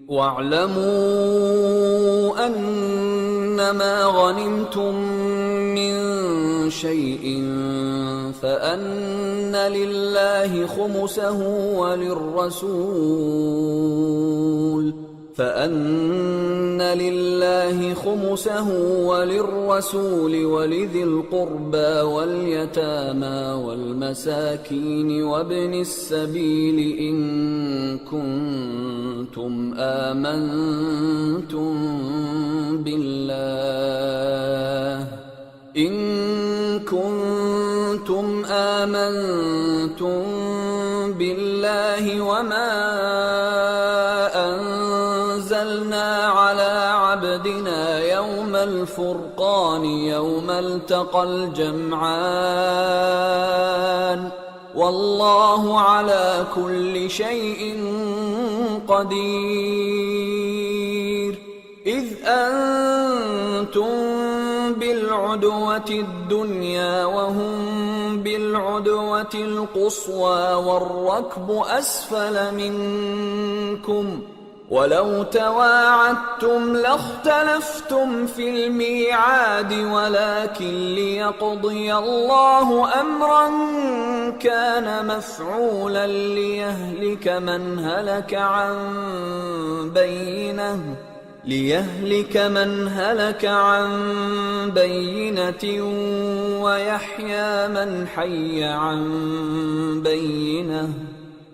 واعلموا أنما غنمتم من شيء فأن لله خمسه وللرسول ولذي القربى واليتامى والمساكين وابن السبيل إن كنتم آمنتم بالله وما أنزلنا على عبدنا يوم الفرقان يوم التقى الجمعان والله على كل شيء قدير إذ أنتم بالعدوة الدنيا وهم بالعدوة القصوى والركب أسفل منكم ولو تواعدتم لاختلفتم في الميعاد ولكن ليقضي الله أمرا كان مفعولا ليهلك من هلك عن بينة ويحيى من حي عن بينة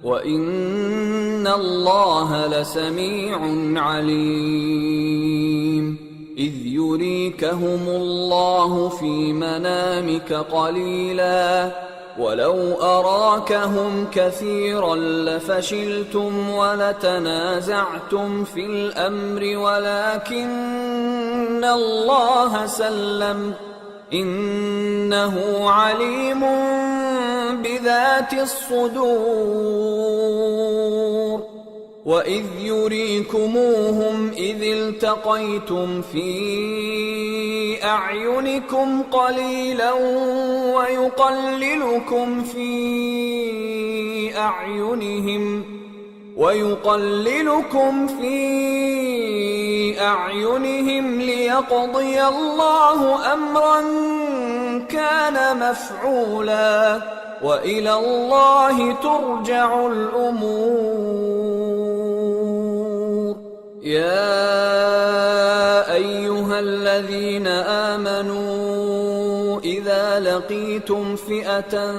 وَإِنَّ اللَّهَ لَسَمِيعٌ عَلِيمٌ إِذْ يُرِيكَهُمُ اللَّهُ فِي مَنَامِكَ قَلِيلًا وَلَوْ أَرَاكَهُمْ كَثِيرًا لَفَشِلْتُمْ وَلَتَنَازَعْتُمْ فِي الْأَمْرِ وَلَكِنَّ اللَّهَ سَلَّمَ إِنَّهُ عَلِيمٌ بذات الصدور وإذ يريكموهم إذ التقيتم في أعينكم قليلا ويقللكم في أعينهم ليقضي الله أمرا كان مفعولا وإلى الله ترجع الأمور يا أيها الذين آمنوا إذا لقيتم فئة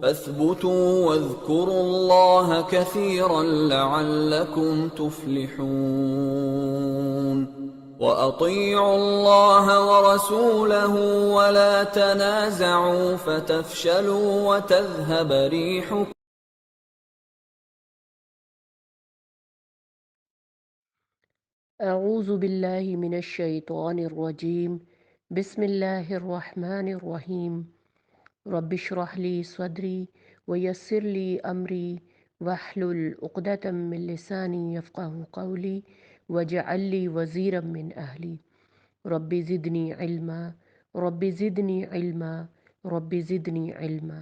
فاثبتوا واذكروا الله كثيرا لعلكم تفلحون وأطيعوا الله ورسوله ولا تنازعوا فتفشلوا وتذهب ريحكم اعوذ باللہ من الشیطان الرجیم بسم اللہ الرحمن الرحیم رب اشرح لی صدری ویسر لی امری واحلل عقدۃ من لسانی یفقہوا قولی واجعل لی وزیرا من اہلی رب زدنی علما رب زدنی علما رب زدنی علما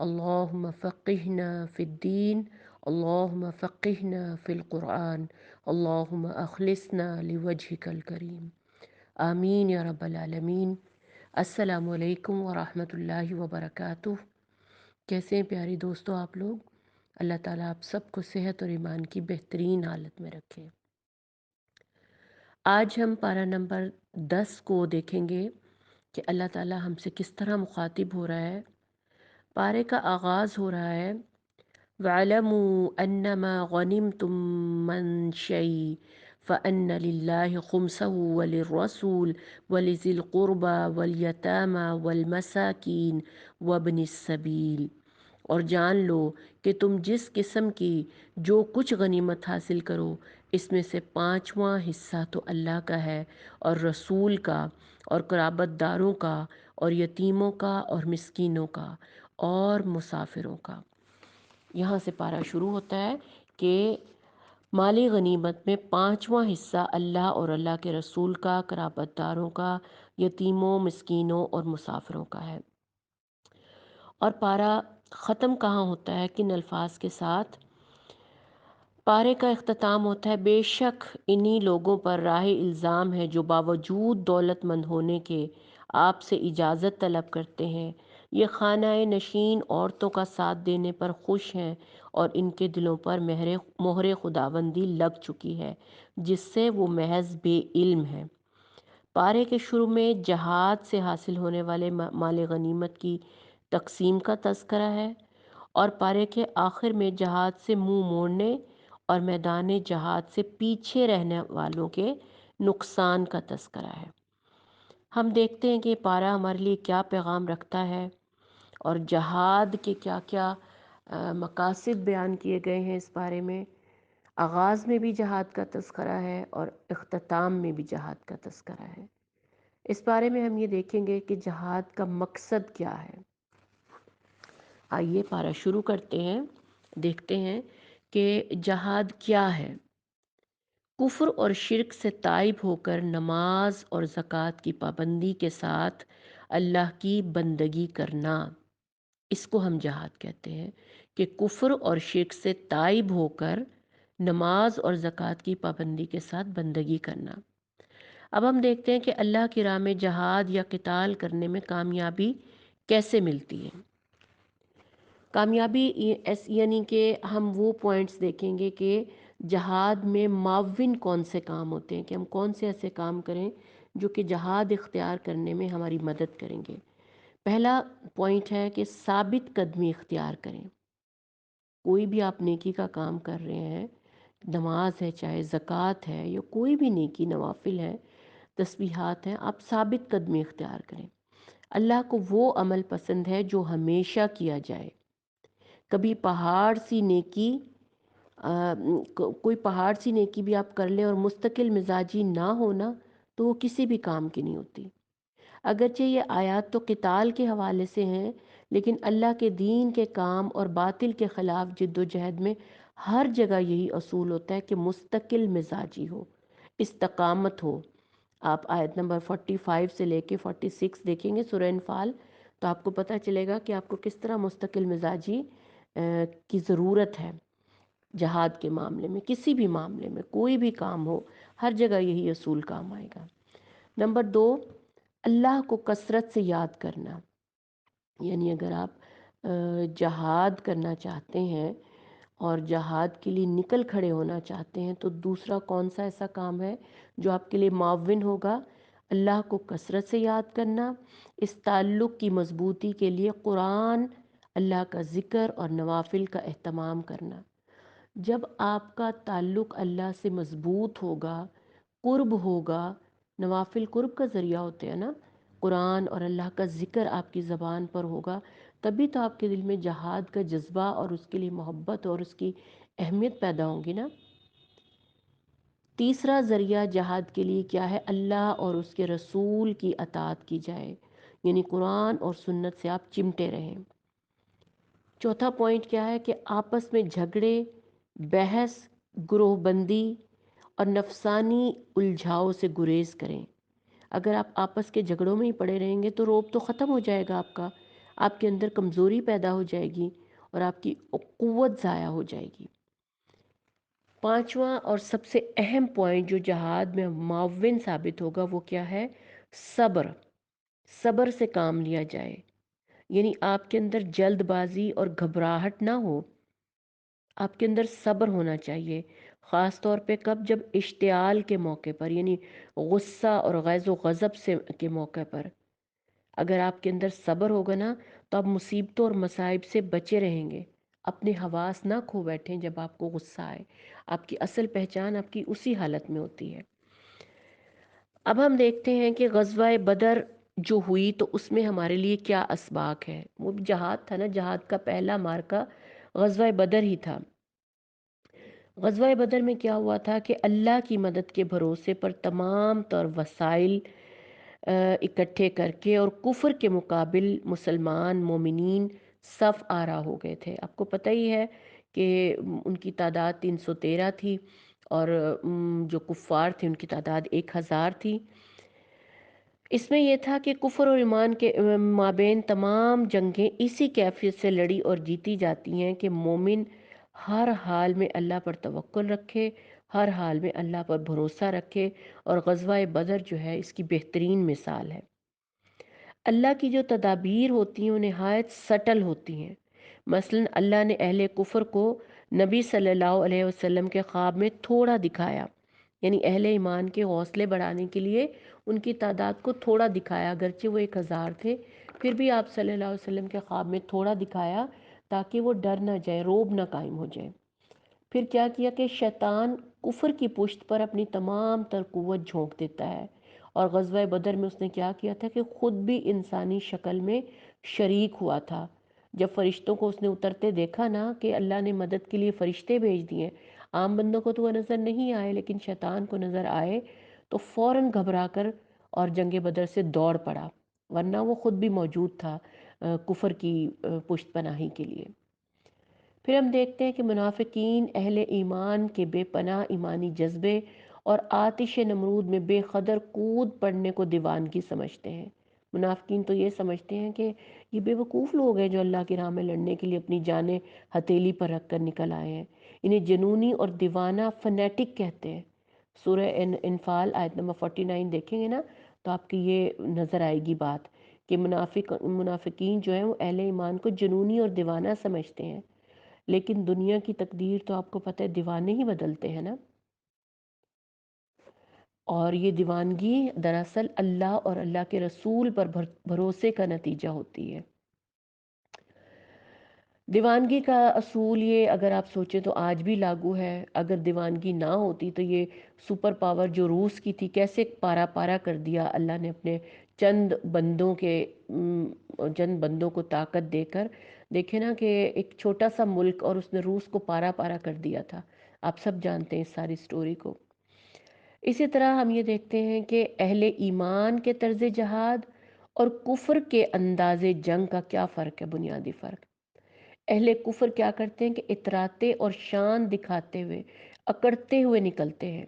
اللہم فقہنا فی الدین اللہم فقہنا فی القرآن اللہم اخلصنا لوجہک الکریم آمین یا رب العالمین۔ السلام علیکم ورحمۃ اللہ وبرکاتہ۔ کیسے ہیں پیاری دوستو آپ لوگ؟ اللہ تعالیٰ آپ سب کو صحت اور ایمان کی بہترین حالت میں رکھے۔ آج ہم پارہ نمبر 10 کو دیکھیں گے کہ اللہ تعالیٰ ہم سے کس طرح مخاطب ہو رہا ہے۔ پارے کا آغاز ہو رہا ہے وَاعْلَمُوا أَنَّمَا غَنِمْتُم مِّن شَيْءٍ فَأَنَّ لِلَّهِ خُمُسَهُ وَلِلرَّسُولِ وَلِذِي الْقُرْبَى وَالْيَتَامَى وَالْمَسَاكِينِ وَابْنِ السَّبِيلِ، اور جان لو کہ تم جس قسم کی جو کچھ غنیمت حاصل کرو اس میں سے 5واں حصہ تو اللہ کا ہے اور رسول کا اور قرابت داروں کا اور یتیموں کا اور مسکینوں کا اور مسافروں کا۔ یہاں سے پارہ شروع ہوتا ہے کہ مالی غنیمت میں 5واں حصہ اللہ اور اللہ کے رسول کا، قرابت داروں کا، یتیموں، مسکینوں اور مسافروں کا ہے۔ اور پارہ ختم کہاں ہوتا ہے، کن الفاظ کے ساتھ؟ پارے کا اختتام ہوتا ہے: بے شک انہی لوگوں پر راہ الزام ہے جو باوجود دولت مند ہونے کے آپ سے اجازت طلب کرتے ہیں، یہ خانہ نشین عورتوں کا ساتھ دینے پر خوش ہیں اور ان کے دلوں پر مہر خداوندی لگ چکی ہے جس سے وہ محض بے علم ہیں۔ پارے کے شروع میں جہاد سے حاصل ہونے والے مال غنیمت کی تقسیم کا تذکرہ ہے، اور پارے کے آخر میں جہاد سے منہ موڑنے اور میدان جہاد سے پیچھے رہنے والوں کے نقصان کا تذکرہ ہے۔ ہم دیکھتے ہیں کہ پارہ ہمارے لیے کیا پیغام رکھتا ہے اور جہاد کے کیا کیا مقاصد بیان کیے گئے ہیں اس بارے میں۔ آغاز میں بھی جہاد کا تذکرہ ہے اور اختتام میں بھی جہاد کا تذکرہ ہے۔ اس بارے میں ہم یہ دیکھیں گے کہ جہاد کا مقصد کیا ہے۔ آئیے پارہ شروع کرتے ہیں، دیکھتے ہیں کہ جہاد کیا ہے۔ کفر اور شرک سے تائب ہو کر نماز اور زکوٰۃ کی پابندی کے ساتھ اللہ کی بندگی کرنا، اس کو ہم جہاد کہتے ہیں، کہ کفر اور شرک سے تائب ہو کر نماز اور زکوٰۃ کی پابندی کے ساتھ بندگی کرنا۔ اب ہم دیکھتے ہیں کہ اللہ کی راہ میں جہاد یا قتال کرنے میں کامیابی کیسے ملتی ہے۔ کامیابی یعنی کہ ہم وہ پوائنٹس دیکھیں گے کہ جہاد میں معاون کون سے کام ہوتے ہیں، کہ ہم کون سے ایسے کام کریں جو کہ جہاد اختیار کرنے میں ہماری مدد کریں گے۔ پہلا پوائنٹ ہے کہ ثابت قدمی اختیار کریں۔ کوئی بھی آپ نیکی کا کام کر رہے ہیں، نماز ہے، چاہے زکوٰۃ ہے، یا کوئی بھی نیکی نوافل ہے، تسبیحات ہیں، آپ ثابت قدمی اختیار کریں۔ اللہ کو وہ عمل پسند ہے جو ہمیشہ کیا جائے۔ کبھی پہاڑ سی نیکی کوئی پہاڑ سی نیکی بھی آپ کر لیں اور مستقل مزاجی نہ ہونا تو وہ کسی بھی کام کی نہیں ہوتی۔ اگرچہ یہ آیات تو قتال کے حوالے سے ہیں، لیکن اللہ کے دین کے کام اور باطل کے خلاف جد و جہد میں ہر جگہ یہی اصول ہوتا ہے کہ مستقل مزاجی ہو، استقامت ہو۔ آپ آیت نمبر 45 سے لے کے 46 دیکھیں گے سورہ انفال، تو آپ کو پتہ چلے گا کہ آپ کو کس طرح مستقل مزاجی کی ضرورت ہے۔ جہاد کے معاملے میں، کسی بھی معاملے میں، کوئی بھی کام ہو، ہر جگہ یہی اصول کام آئے گا۔ نمبر 2، اللہ کو کثرت سے یاد کرنا۔ یعنی اگر آپ جہاد کرنا چاہتے ہیں اور جہاد کے لیے نکل کھڑے ہونا چاہتے ہیں تو دوسرا کون سا ایسا کام ہے جو آپ کے لیے معاون ہوگا؟ اللہ کو کثرت سے یاد کرنا، اس تعلق کی مضبوطی کے لیے قرآن، اللہ کا ذکر اور نوافل کا اہتمام کرنا۔ جب آپ کا تعلق اللہ سے مضبوط ہوگا، قرب ہوگا، نوافل قرب کا ذریعہ ہوتے ہیں نا، قرآن اور اللہ کا ذکر آپ کی زبان پر ہوگا، تبھی تو آپ کے دل میں جہاد کا جذبہ اور اس کے لیے محبت اور اس کی اہمیت پیدا ہوگی نا۔ تیسرا ذریعہ جہاد کے لیے کیا ہے؟ اللہ اور اس کے رسول کی اطاعت کی جائے، یعنی قرآن اور سنت سے آپ چمٹے رہیں۔ چوتھا پوائنٹ کیا ہے کہ آپس میں جھگڑے، بحث، گروہ بندی اور نفسانی الجھاؤ سے گریز کریں۔ اگر آپ آپس کے جھگڑوں میں ہی پڑے رہیں گے تو روب تو ختم ہو جائے گا آپ کے اندر کمزوری پیدا ہو جائے گی اور آپ کی قوت ضائع ہو جائے گی۔ پانچواں اور سب سے اہم پوائنٹ جو جہاد میں معاون ثابت ہوگا وہ کیا ہے؟ صبر۔ صبر سے کام لیا جائے، یعنی آپ کے اندر جلد بازی اور گھبراہٹ نہ ہو، آپ کے اندر صبر ہونا چاہیے، خاص طور پہ کب؟ جب اشتعال کے موقع پر، یعنی غصہ اور غیظ و غضب کے موقع پر۔ اگر آپ کے اندر صبر ہوگا نا تو آپ مصیبتوں اور مصائب سے بچے رہیں گے، اپنے حواس نہ کھو بیٹھیں جب آپ کو غصہ آئے۔ آپ کی اصل پہچان آپ کی اسی حالت میں ہوتی ہے۔ اب ہم دیکھتے ہیں کہ غزوہ بدر جو ہوئی تو اس میں ہمارے لیے کیا اسباق ہے۔ وہ جہاد تھا نا، جہاد کا پہلا مارکہ غزوہ بدر ہی تھا۔ غزوہ بدر میں کیا ہوا تھا کہ اللہ کی مدد کے بھروسے پر تمام تر وسائل اکٹھے کر کے اور کفر کے مقابل مسلمان مومنین صف آرا ہو گئے تھے۔ آپ کو پتہ ہی ہے کہ ان کی تعداد 313 تھی اور جو کفار تھے ان کی تعداد 1000 تھی۔ اس میں یہ تھا کہ کفر اور ایمان کے مابین تمام جنگیں اسی کیفیت سے لڑی اور جیتی جاتی ہیں کہ مومن ہر حال میں اللہ پر توکل رکھے، ہر حال میں اللہ پر بھروسہ رکھے، اور غزوہ بدر جو ہے اس کی بہترین مثال ہے۔ اللہ کی جو تدابیر ہوتی ہیں وہ نہایت سٹل ہوتی ہیں۔ مثلا اللہ نے اہل کفر کو نبی صلی اللہ علیہ وسلم کے خواب میں تھوڑا دکھایا، یعنی اہل ایمان کے حوصلے بڑھانے کے لیے ان کی تعداد کو تھوڑا دکھایا، اگرچہ وہ 1000 تھے، پھر بھی آپ صلی اللہ علیہ وسلم کے خواب میں تھوڑا دکھایا تاکہ وہ ڈر نہ جائے، روب نہ قائم ہو جائے۔ پھر کیا کیا کہ شیطان کفر کی پشت پر اپنی تمام تر قوت جھونک دیتا ہے، اور غزوہ بدر میں اس نے کیا کیا تھا کہ خود بھی انسانی شکل میں شریک ہوا تھا۔ جب فرشتوں کو اس نے اترتے دیکھا نا کہ اللہ نے مدد کے لیے فرشتے بھیج دیے، عام بندوں کو تو وہ نظر نہیں آئے لیکن شیطان کو نظر آئے، تو فوراً گھبرا کر اور جنگ بدر سے دوڑ پڑا، ورنہ وہ خود بھی موجود تھا کفر کی پشت پناہی کے لیے۔ پھر ہم دیکھتے ہیں کہ منافقین اہل ایمان کے بے پناہ ایمانی جذبے اور آتش نمرود میں بے قدر کود پڑنے کو دیوانگی سمجھتے ہیں۔ منافقین تو یہ سمجھتے ہیں کہ یہ بے وقوف لوگ ہیں جو اللہ کی راہ میں لڑنے کے لیے اپنی جانیں ہتھیلی پر رکھ کر نکل آئے ہیں، انہیں جنونی اور دیوانہ فنیٹک کہتے ہیں۔ سورہ انفال آیت نمبر 49 دیکھیں گے نا تو آپ کی یہ نظر آئے گی بات کہ منافقین جو ہیں وہ اہل ایمان کو جنونی اور دیوانہ سمجھتے ہیں، لیکن دنیا کی تقدیر تو آپ کو پتہ ہے دیوانے ہی بدلتے ہیں نا۔ اور یہ دیوانگی دراصل اللہ اور اللہ کے رسول پر بھروسے کا نتیجہ ہوتی ہے۔ دیوانگی کا اصول یہ اگر آپ سوچیں تو آج بھی لاگو ہے۔ اگر دیوانگی نہ ہوتی تو یہ سپر پاور جو روس کی تھی کیسے پارا پارا کر دیا اللہ نے اپنے چند بندوں کو طاقت دے کر۔ دیکھیں نا کہ ایک چھوٹا سا ملک اور اس نے روس کو پارا پارا کر دیا تھا، آپ سب جانتے ہیں اس ساری سٹوری کو۔ اسی طرح ہم یہ دیکھتے ہیں کہ اہل ایمان کے طرز جہاد اور کفر کے انداز جنگ کا کیا فرق ہے، بنیادی فرق۔ اہل کفر کیا کرتے ہیں کہ اتراتے اور شان دکھاتے ہوئے اکڑتے ہوئے نکلتے ہیں۔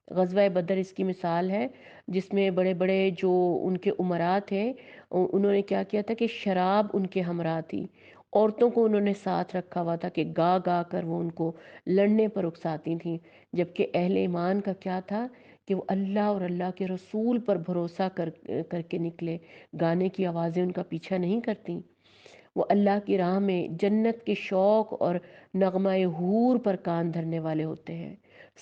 غزوہ بدر اس کی مثال ہے، جس میں بڑے بڑے جو ان کے امراء تھے انہوں نے کیا کیا تھا کہ شراب ان کے ہمراہ تھی، عورتوں کو انہوں نے ساتھ رکھا ہوا تھا کہ گا گا کر وہ ان کو لڑنے پر اکساتی تھیں، جبکہ اہل ایمان کا کیا تھا کہ وہ اللہ اور اللہ کے رسول پر بھروسہ کر کے نکلے، گانے کی آوازیں ان کا پیچھا نہیں کرتی، وہ اللہ کی راہ میں جنت کے شوق اور نغمہ حور پر کان دھرنے والے ہوتے ہیں۔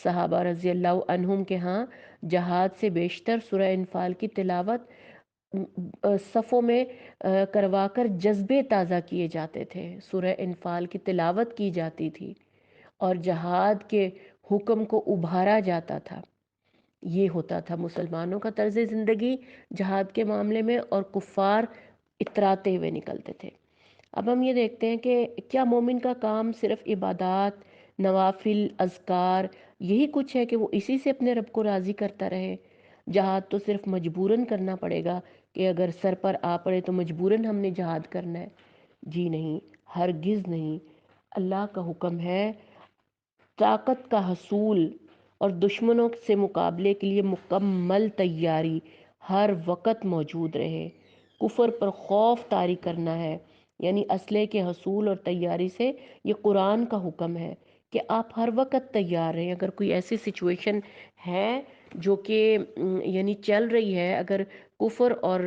صحابہ رضی اللہ عنہم کے ہاں جہاد سے بیشتر سورہ انفال کی تلاوت صفوں میں کروا کر جذبے تازہ کیے جاتے تھے، سورہ انفال کی تلاوت کی جاتی تھی اور جہاد کے حکم کو ابھارا جاتا تھا۔ یہ ہوتا تھا مسلمانوں کا طرز زندگی جہاد کے معاملے میں، اور کفار اتراتے ہوئے نکلتے تھے۔ اب ہم یہ دیکھتے ہیں کہ کیا مومن کا کام صرف عبادات، نوافل، اذکار یہی کچھ ہے کہ وہ اسی سے اپنے رب کو راضی کرتا رہے؟ جہاد تو صرف مجبوراً کرنا پڑے گا کہ اگر سر پر آ پڑے تو مجبوراً ہم نے جہاد کرنا ہے؟ جی نہیں، ہرگز نہیں۔ اللہ کا حکم ہے طاقت کا حصول اور دشمنوں سے مقابلے کے لیے مکمل تیاری ہر وقت موجود رہے۔ کفر پر خوف طاری کرنا ہے، یعنی اسلحے کے حصول اور تیاری سے یہ قرآن کا حکم ہے کہ آپ ہر وقت تیار رہیں۔ اگر کوئی ایسی سچویشن ہے جو کہ یعنی چل رہی ہے، اگر کفر اور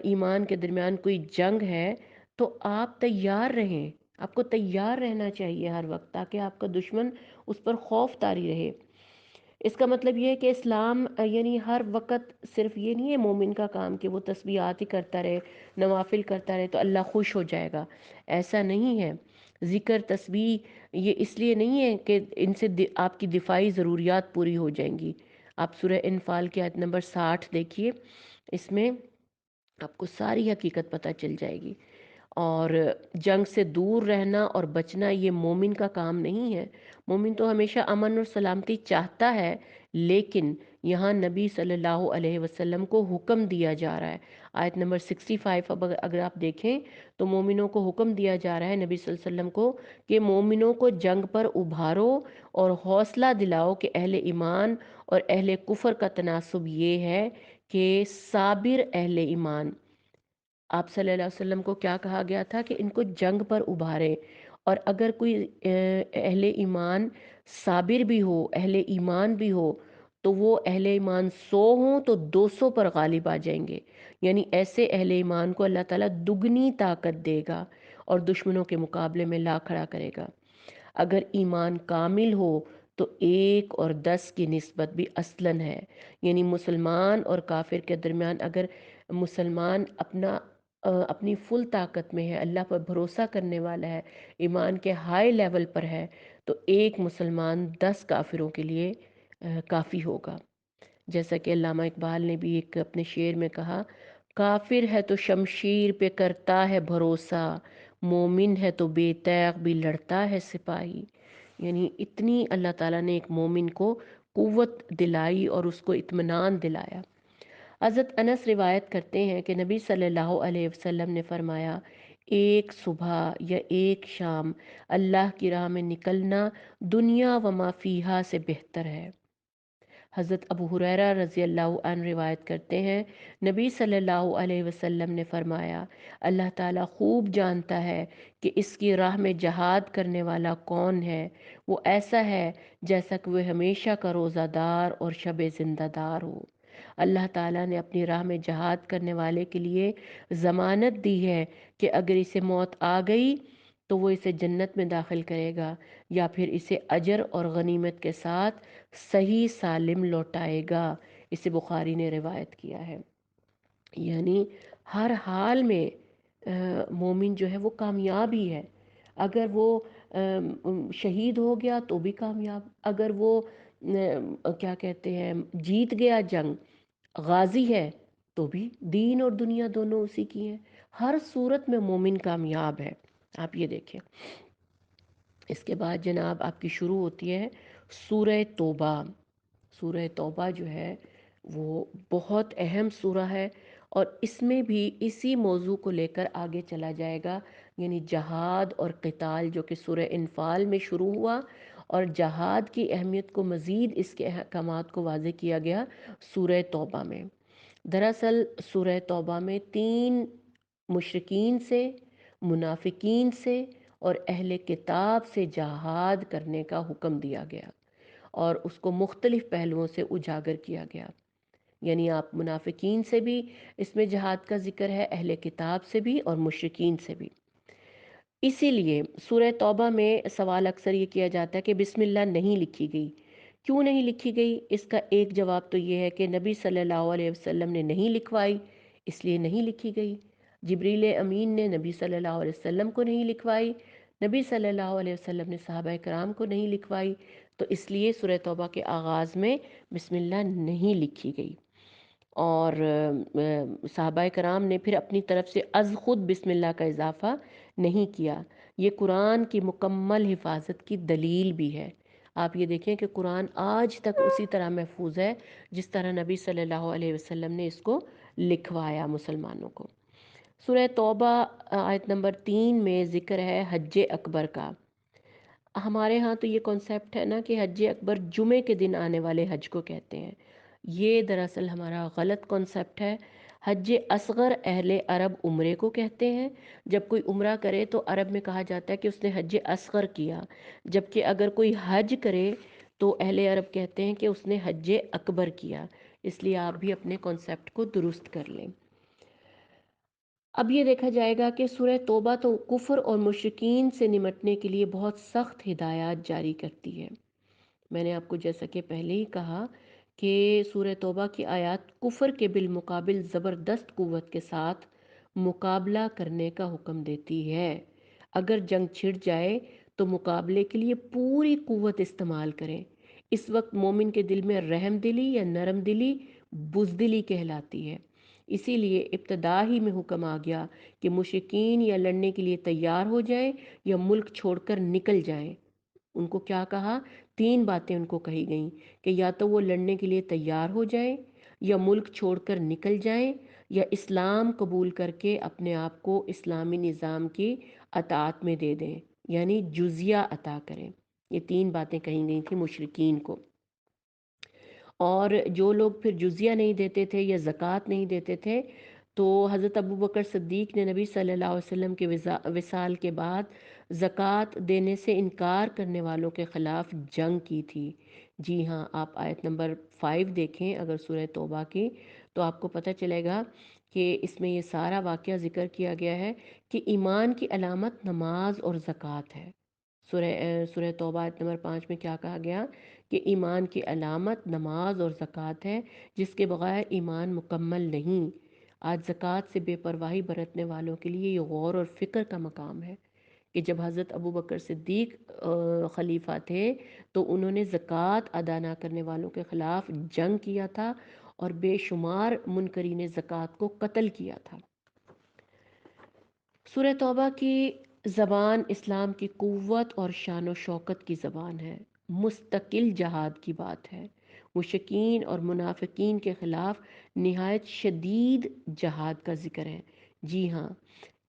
ایمان کے درمیان کوئی جنگ ہے تو آپ تیار رہیں، آپ کو تیار رہنا چاہیے ہر وقت، تاکہ آپ کا دشمن اس پر خوف طاری رہے۔ اس کا مطلب یہ ہے کہ اسلام یعنی ہر وقت صرف یہ نہیں ہے مومن کا کام کہ وہ تسبیحات ہی کرتا رہے، نوافل کرتا رہے تو اللہ خوش ہو جائے گا، ایسا نہیں ہے۔ ذکر تسبیح یہ اس لیے نہیں ہے کہ ان سے آپ کی دفاعی ضروریات پوری ہو جائیں گی۔ آپ سورہ انفال کی آیت نمبر 60 دیکھیے، اس میں آپ کو ساری حقیقت پتہ چل جائے گی۔ اور جنگ سے دور رہنا اور بچنا یہ مومن کا کام نہیں ہے۔ مومن تو ہمیشہ امن اور سلامتی چاہتا ہے، لیکن یہاں نبی صلی اللہ علیہ وسلم کو حکم دیا جا رہا ہے۔ آیت نمبر 65 اب اگر آپ دیکھیں تو مومنوں کو حکم دیا جا رہا ہے نبی صلی اللہ علیہ وسلم کو کہ مومنوں کو جنگ پر ابھارو اور حوصلہ دلاؤ کہ اہل ایمان اور اہل کفر کا تناسب یہ ہے کہ صابر اہل ایمان، آپ صلی اللہ علیہ وسلم کو کیا کہا گیا تھا کہ ان کو جنگ پر ابھارے، اور اگر کوئی اہل ایمان صابر بھی ہو، اہل ایمان بھی ہو، تو وہ اہل ایمان 100 ہوں تو 200 پر غالب آ جائیں گے. یعنی ایسے اہل ایمان کو اللہ تعالیٰ دگنی طاقت دے گا اور دشمنوں کے مقابلے میں لا کھڑا کرے گا. اگر ایمان کامل ہو تو 1 اور 10 کی نسبت بھی اصلاً ہے. یعنی مسلمان اور کافر کے درمیان اگر مسلمان اپنی فل طاقت میں ہے، اللہ پر بھروسہ کرنے والا ہے، ایمان کے ہائی لیول پر ہے، تو 1 مسلمان 10 کافروں کے لیے کافی ہوگا. جیسا کہ علامہ اقبال نے بھی ایک اپنے شعر میں کہا، کافر ہے تو شمشیر پہ کرتا ہے بھروسہ، مومن ہے تو بے تیغ بھی لڑتا ہے سپاہی. یعنی اتنی اللہ تعالیٰ نے ایک مومن کو قوت دلائی اور اس کو اطمینان دلایا. حضرت انس روایت کرتے ہیں کہ نبی صلی اللہ علیہ وسلم نے فرمایا، ایک صبح یا ایک شام اللہ کی راہ میں نکلنا دنیا و ما فیہا سے بہتر ہے. حضرت ابو ہریرہ رضی اللہ عنہ روایت کرتے ہیں، نبی صلی اللہ علیہ وسلم نے فرمایا، اللہ تعالیٰ خوب جانتا ہے کہ اس کی راہ میں جہاد کرنے والا کون ہے. وہ ایسا ہے جیسا کہ وہ ہمیشہ کا روزہ دار اور شب زندہ دار ہو. اللہ تعالیٰ نے اپنی راہ میں جہاد کرنے والے کے لیے ضمانت دی ہے کہ اگر اسے موت آ گئی تو وہ اسے جنت میں داخل کرے گا، یا پھر اسے اجر اور غنیمت کے ساتھ صحیح سالم لوٹائے گا. اسے بخاری نے روایت کیا ہے. یعنی ہر حال میں مومن جو ہے وہ کامیاب ہی ہے. اگر وہ شہید ہو گیا تو بھی کامیاب، اگر وہ کیا کہتے ہیں جیت گیا جنگ، غازی ہے، تو بھی دین اور دنیا دونوں اسی کی ہیں. ہر صورت میں مومن کامیاب ہے. آپ یہ دیکھیں. اس کے بعد جناب آپ کی شروع ہوتی ہے سورہ توبہ. سورہ توبہ جو ہے وہ بہت اہم سورہ ہے، اور اس میں بھی اسی موضوع کو لے کر آگے چلا جائے گا. یعنی جہاد اور قتال جو کہ سورہ انفال میں شروع ہوا، اور جہاد کی اہمیت کو مزید اس کے احکامات کو واضح کیا گیا سورہ توبہ میں. دراصل سورہ توبہ میں 3 مشرکین سے، منافقین سے اور اہل کتاب سے جہاد کرنے کا حکم دیا گیا، اور اس کو مختلف پہلوؤں سے اجاگر کیا گیا. یعنی آپ منافقین سے بھی اس میں جہاد کا ذکر ہے، اہل کتاب سے بھی اور مشرکین سے بھی. اسی لیے سورہ توبہ میں سوال اکثر یہ کیا جاتا ہے کہ بسم اللہ نہیں لکھی گئی. کیوں نہیں لکھی گئی؟ اس کا ایک جواب تو یہ ہے کہ نبی صلی اللہ علیہ وسلم نے نہیں لکھوائی، اس لیے نہیں لکھی گئی. جبریل امین نے نبی صلی اللہ علیہ وسلم کو نہیں لکھوائی، نبی صلی اللہ علیہ وسلم نے صحابہ کرام کو نہیں لکھوائی، تو اس لیے سورہ توبہ کے آغاز میں بسم اللہ نہیں لکھی گئی. اور صحابہ کرام نے پھر اپنی طرف سے از خود بسم اللہ کا اضافہ نہیں کیا. یہ قرآن کی مکمل حفاظت کی دلیل بھی ہے. آپ یہ دیکھیں کہ قرآن آج تک اسی طرح محفوظ ہے جس طرح نبی صلی اللہ علیہ وسلم نے اس کو لکھوایا مسلمانوں کو. سورہ توبہ آیت نمبر 3 میں ذکر ہے حج اکبر کا. ہمارے ہاں تو یہ کنسیپٹ ہے نا کہ حج اکبر جمعے کے دن آنے والے حج کو کہتے ہیں. یہ دراصل ہمارا غلط کنسیپٹ ہے. حج اصغر اہل عرب عمرے کو کہتے ہیں. جب کوئی عمرہ کرے تو عرب میں کہا جاتا ہے کہ اس نے حج اصغر کیا، جبکہ اگر کوئی حج کرے تو اہل عرب کہتے ہیں کہ اس نے حج اکبر کیا. اس لیے آپ بھی اپنے کنسیپٹ کو درست کر لیں. اب یہ دیکھا جائے گا کہ سورہ توبہ تو کفر اور مشرکین سے نمٹنے کے لیے بہت سخت ہدایات جاری کرتی ہے. میں نے آپ کو جیسا کہ پہلے ہی کہا کہ سورہ توبہ کی آیات کفر کے بالمقابل زبردست قوت کے ساتھ مقابلہ کرنے کا حکم دیتی ہے. اگر جنگ چھڑ جائے تو مقابلے کے لیے پوری قوت استعمال کریں. اس وقت مومن کے دل میں رحم دلی یا نرم دلی بزدلی کہلاتی ہے. اسی لیے ابتدا ہی میں حکم آ گیا کہ مشرکین یا لڑنے کے لیے تیار ہو جائیں یا ملک چھوڑ کر نکل جائیں. ان کو کیا کہا؟ 3 باتیں ان کو کہی گئیں کہ یا تو وہ لڑنے کے لیے تیار ہو جائیں، یا ملک چھوڑ کر نکل جائیں، یا اسلام قبول کر کے اپنے آپ کو اسلامی نظام کی اطاعت میں دے دیں، یعنی جزیہ عطا کریں. یہ 3 باتیں کہی گئی تھیں مشرکین کو. اور جو لوگ پھر جزیہ نہیں دیتے تھے یا زکوٰۃ نہیں دیتے تھے، تو حضرت ابوبکر صدیق نے نبی صلی اللہ علیہ وسلم کے وصال کے بعد زکوٰۃ دینے سے انکار کرنے والوں کے خلاف جنگ کی تھی۔ جی ہاں، آپ آیت نمبر 5 دیکھیں اگر سورہ توبہ کی، تو آپ کو پتہ چلے گا کہ اس میں یہ سارا واقعہ ذکر کیا گیا ہے کہ ایمان کی علامت نماز اور زکوٰۃ ہے۔ سورہ توبہ آیت نمبر 5 میں کیا کہا گیا کہ ایمان کی علامت نماز اور زکوٰۃ ہے، جس کے بغیر ایمان مکمل نہیں۔ آج زکوٰۃ سے بے پرواہی برتنے والوں کے لیے یہ غور اور فکر کا مقام ہے کہ جب حضرت ابوبکر صدیق خلیفہ تھے تو انہوں نے زکوٰۃ ادا نہ کرنے والوں کے خلاف جنگ کیا تھا اور بے شمار منکرین زکوٰۃ کو قتل کیا تھا۔ سورہ توبہ کی زبان اسلام کی قوت اور شان و شوکت کی زبان ہے، مستقل جہاد کی بات ہے، مشرکین اور منافقین کے خلاف نہایت شدید جہاد کا ذکر ہے۔ جی ہاں،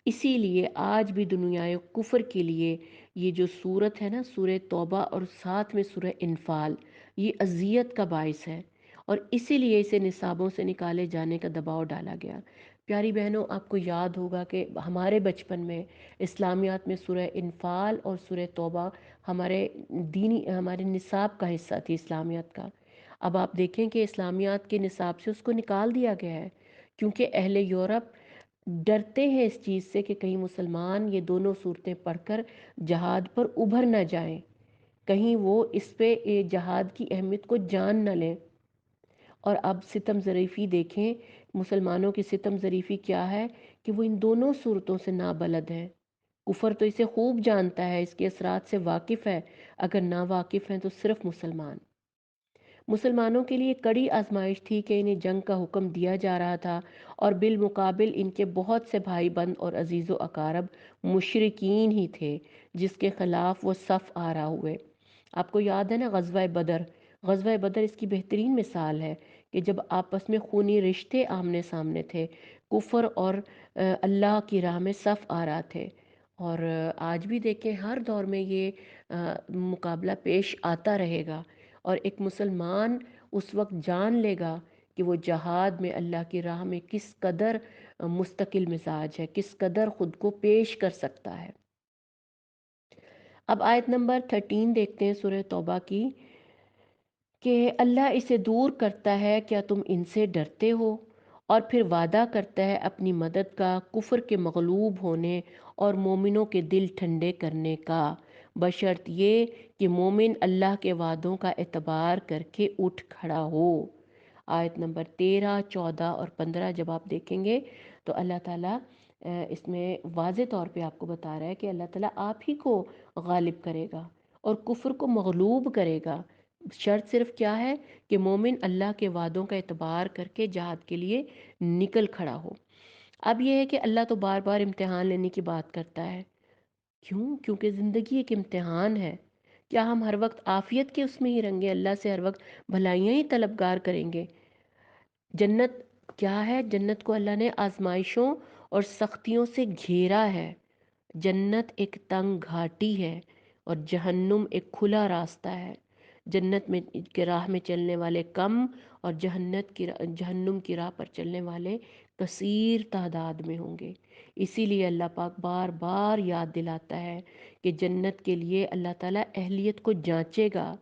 اسی لیے آج بھی دنیائے کفر کے لیے یہ جو صورت ہے نا، سورہ توبہ اور ساتھ میں سورہ انفال، یہ اذیت کا باعث ہے اور اسی لیے اسے نصابوں سے نکالے جانے کا دباؤ ڈالا گیا۔ پیاری بہنوں، آپ کو یاد ہوگا کہ ہمارے بچپن میں اسلامیات میں سورہ انفال اور سورہ توبہ ہمارے نصاب کا حصہ تھی اسلامیات کا۔ اب آپ دیکھیں کہ اسلامیات کے نصاب سے اس کو نکال دیا گیا ہے کیونکہ اہل یورپ ڈرتے ہیں اس چیز سے کہ کہیں مسلمان یہ دونوں صورتیں پڑھ کر جہاد پر ابھر نہ جائیں، کہیں وہ اس پہ جہاد کی اہمیت کو جان نہ لیں۔ اور اب ستم ظریفی دیکھیں، مسلمانوں کی ستم ظریفی کیا ہے کہ وہ ان دونوں صورتوں سے نابلد ہیں۔ کفر تو اسے خوب جانتا ہے، اس کے اثرات سے واقف ہے، اگر نہ واقف ہیں تو صرف مسلمان۔ مسلمانوں کے لیے کڑی آزمائش تھی کہ انہیں جنگ کا حکم دیا جا رہا تھا اور بالمقابل ان کے بہت سے بھائی بند اور عزیز و اقارب مشرکین ہی تھے جس کے خلاف وہ صف آرا ہوئے۔ آپ کو یاد ہے نا غزوہ بدر؟ غزوہ بدر اس کی بہترین مثال ہے کہ جب آپس میں خونی رشتے آمنے سامنے تھے، کفر اور اللہ کی راہ میں صف آرا تھے۔ اور آج بھی دیکھیں ہر دور میں یہ مقابلہ پیش آتا رہے گا اور ایک مسلمان اس وقت جان لے گا کہ وہ جہاد میں اللہ کی راہ میں کس قدر مستقل مزاج ہے، کس قدر خود کو پیش کر سکتا ہے۔ اب آیت نمبر 13 دیکھتے ہیں سورہ توبہ کی کہ اللہ اسے دور کرتا ہے، کیا تم ان سے ڈرتے ہو؟ اور پھر وعدہ کرتا ہے اپنی مدد کا، کفر کے مغلوب ہونے اور مومنوں کے دل ٹھنڈے کرنے کا، بشرط یہ کہ مومن اللہ کے وعدوں کا اعتبار کر کے اٹھ کھڑا ہو۔ آیت نمبر 13، 14 اور 15 جب آپ دیکھیں گے تو اللہ تعالیٰ اس میں واضح طور پہ آپ کو بتا رہا ہے کہ اللہ تعالیٰ آپ ہی کو غالب کرے گا اور کفر کو مغلوب کرے گا۔ شرط صرف کیا ہے کہ مومن اللہ کے وعدوں کا اعتبار کر کے جہاد کے لیے نکل کھڑا ہو۔ اب یہ ہے کہ اللہ تو بار بار امتحان لینے کی بات کرتا ہے۔ کیوں؟ کیونکہ زندگی ایک امتحان ہے۔ کیا ہم ہر وقت عافیت کے اس میں ہی رہیں گے، اللہ سے ہر وقت بھلائیاں ہی طلبگار کریں گے؟ جنت کیا ہے؟ جنت کو اللہ نے آزمائشوں اور سختیوں سے گھیرا ہے۔ جنت ایک تنگ گھاٹی ہے اور جہنم ایک کھلا راستہ ہے۔ جنت میں کے راہ میں چلنے والے کم اور جہنم کی راہ پر چلنے والے کثیر تعداد میں ہوں گے۔ اسی لیے اللہ پاک بار بار یاد دلاتا ہے کہ جنت کے لیے اللہ تعالیٰ اہلیت کو جانچے گا۔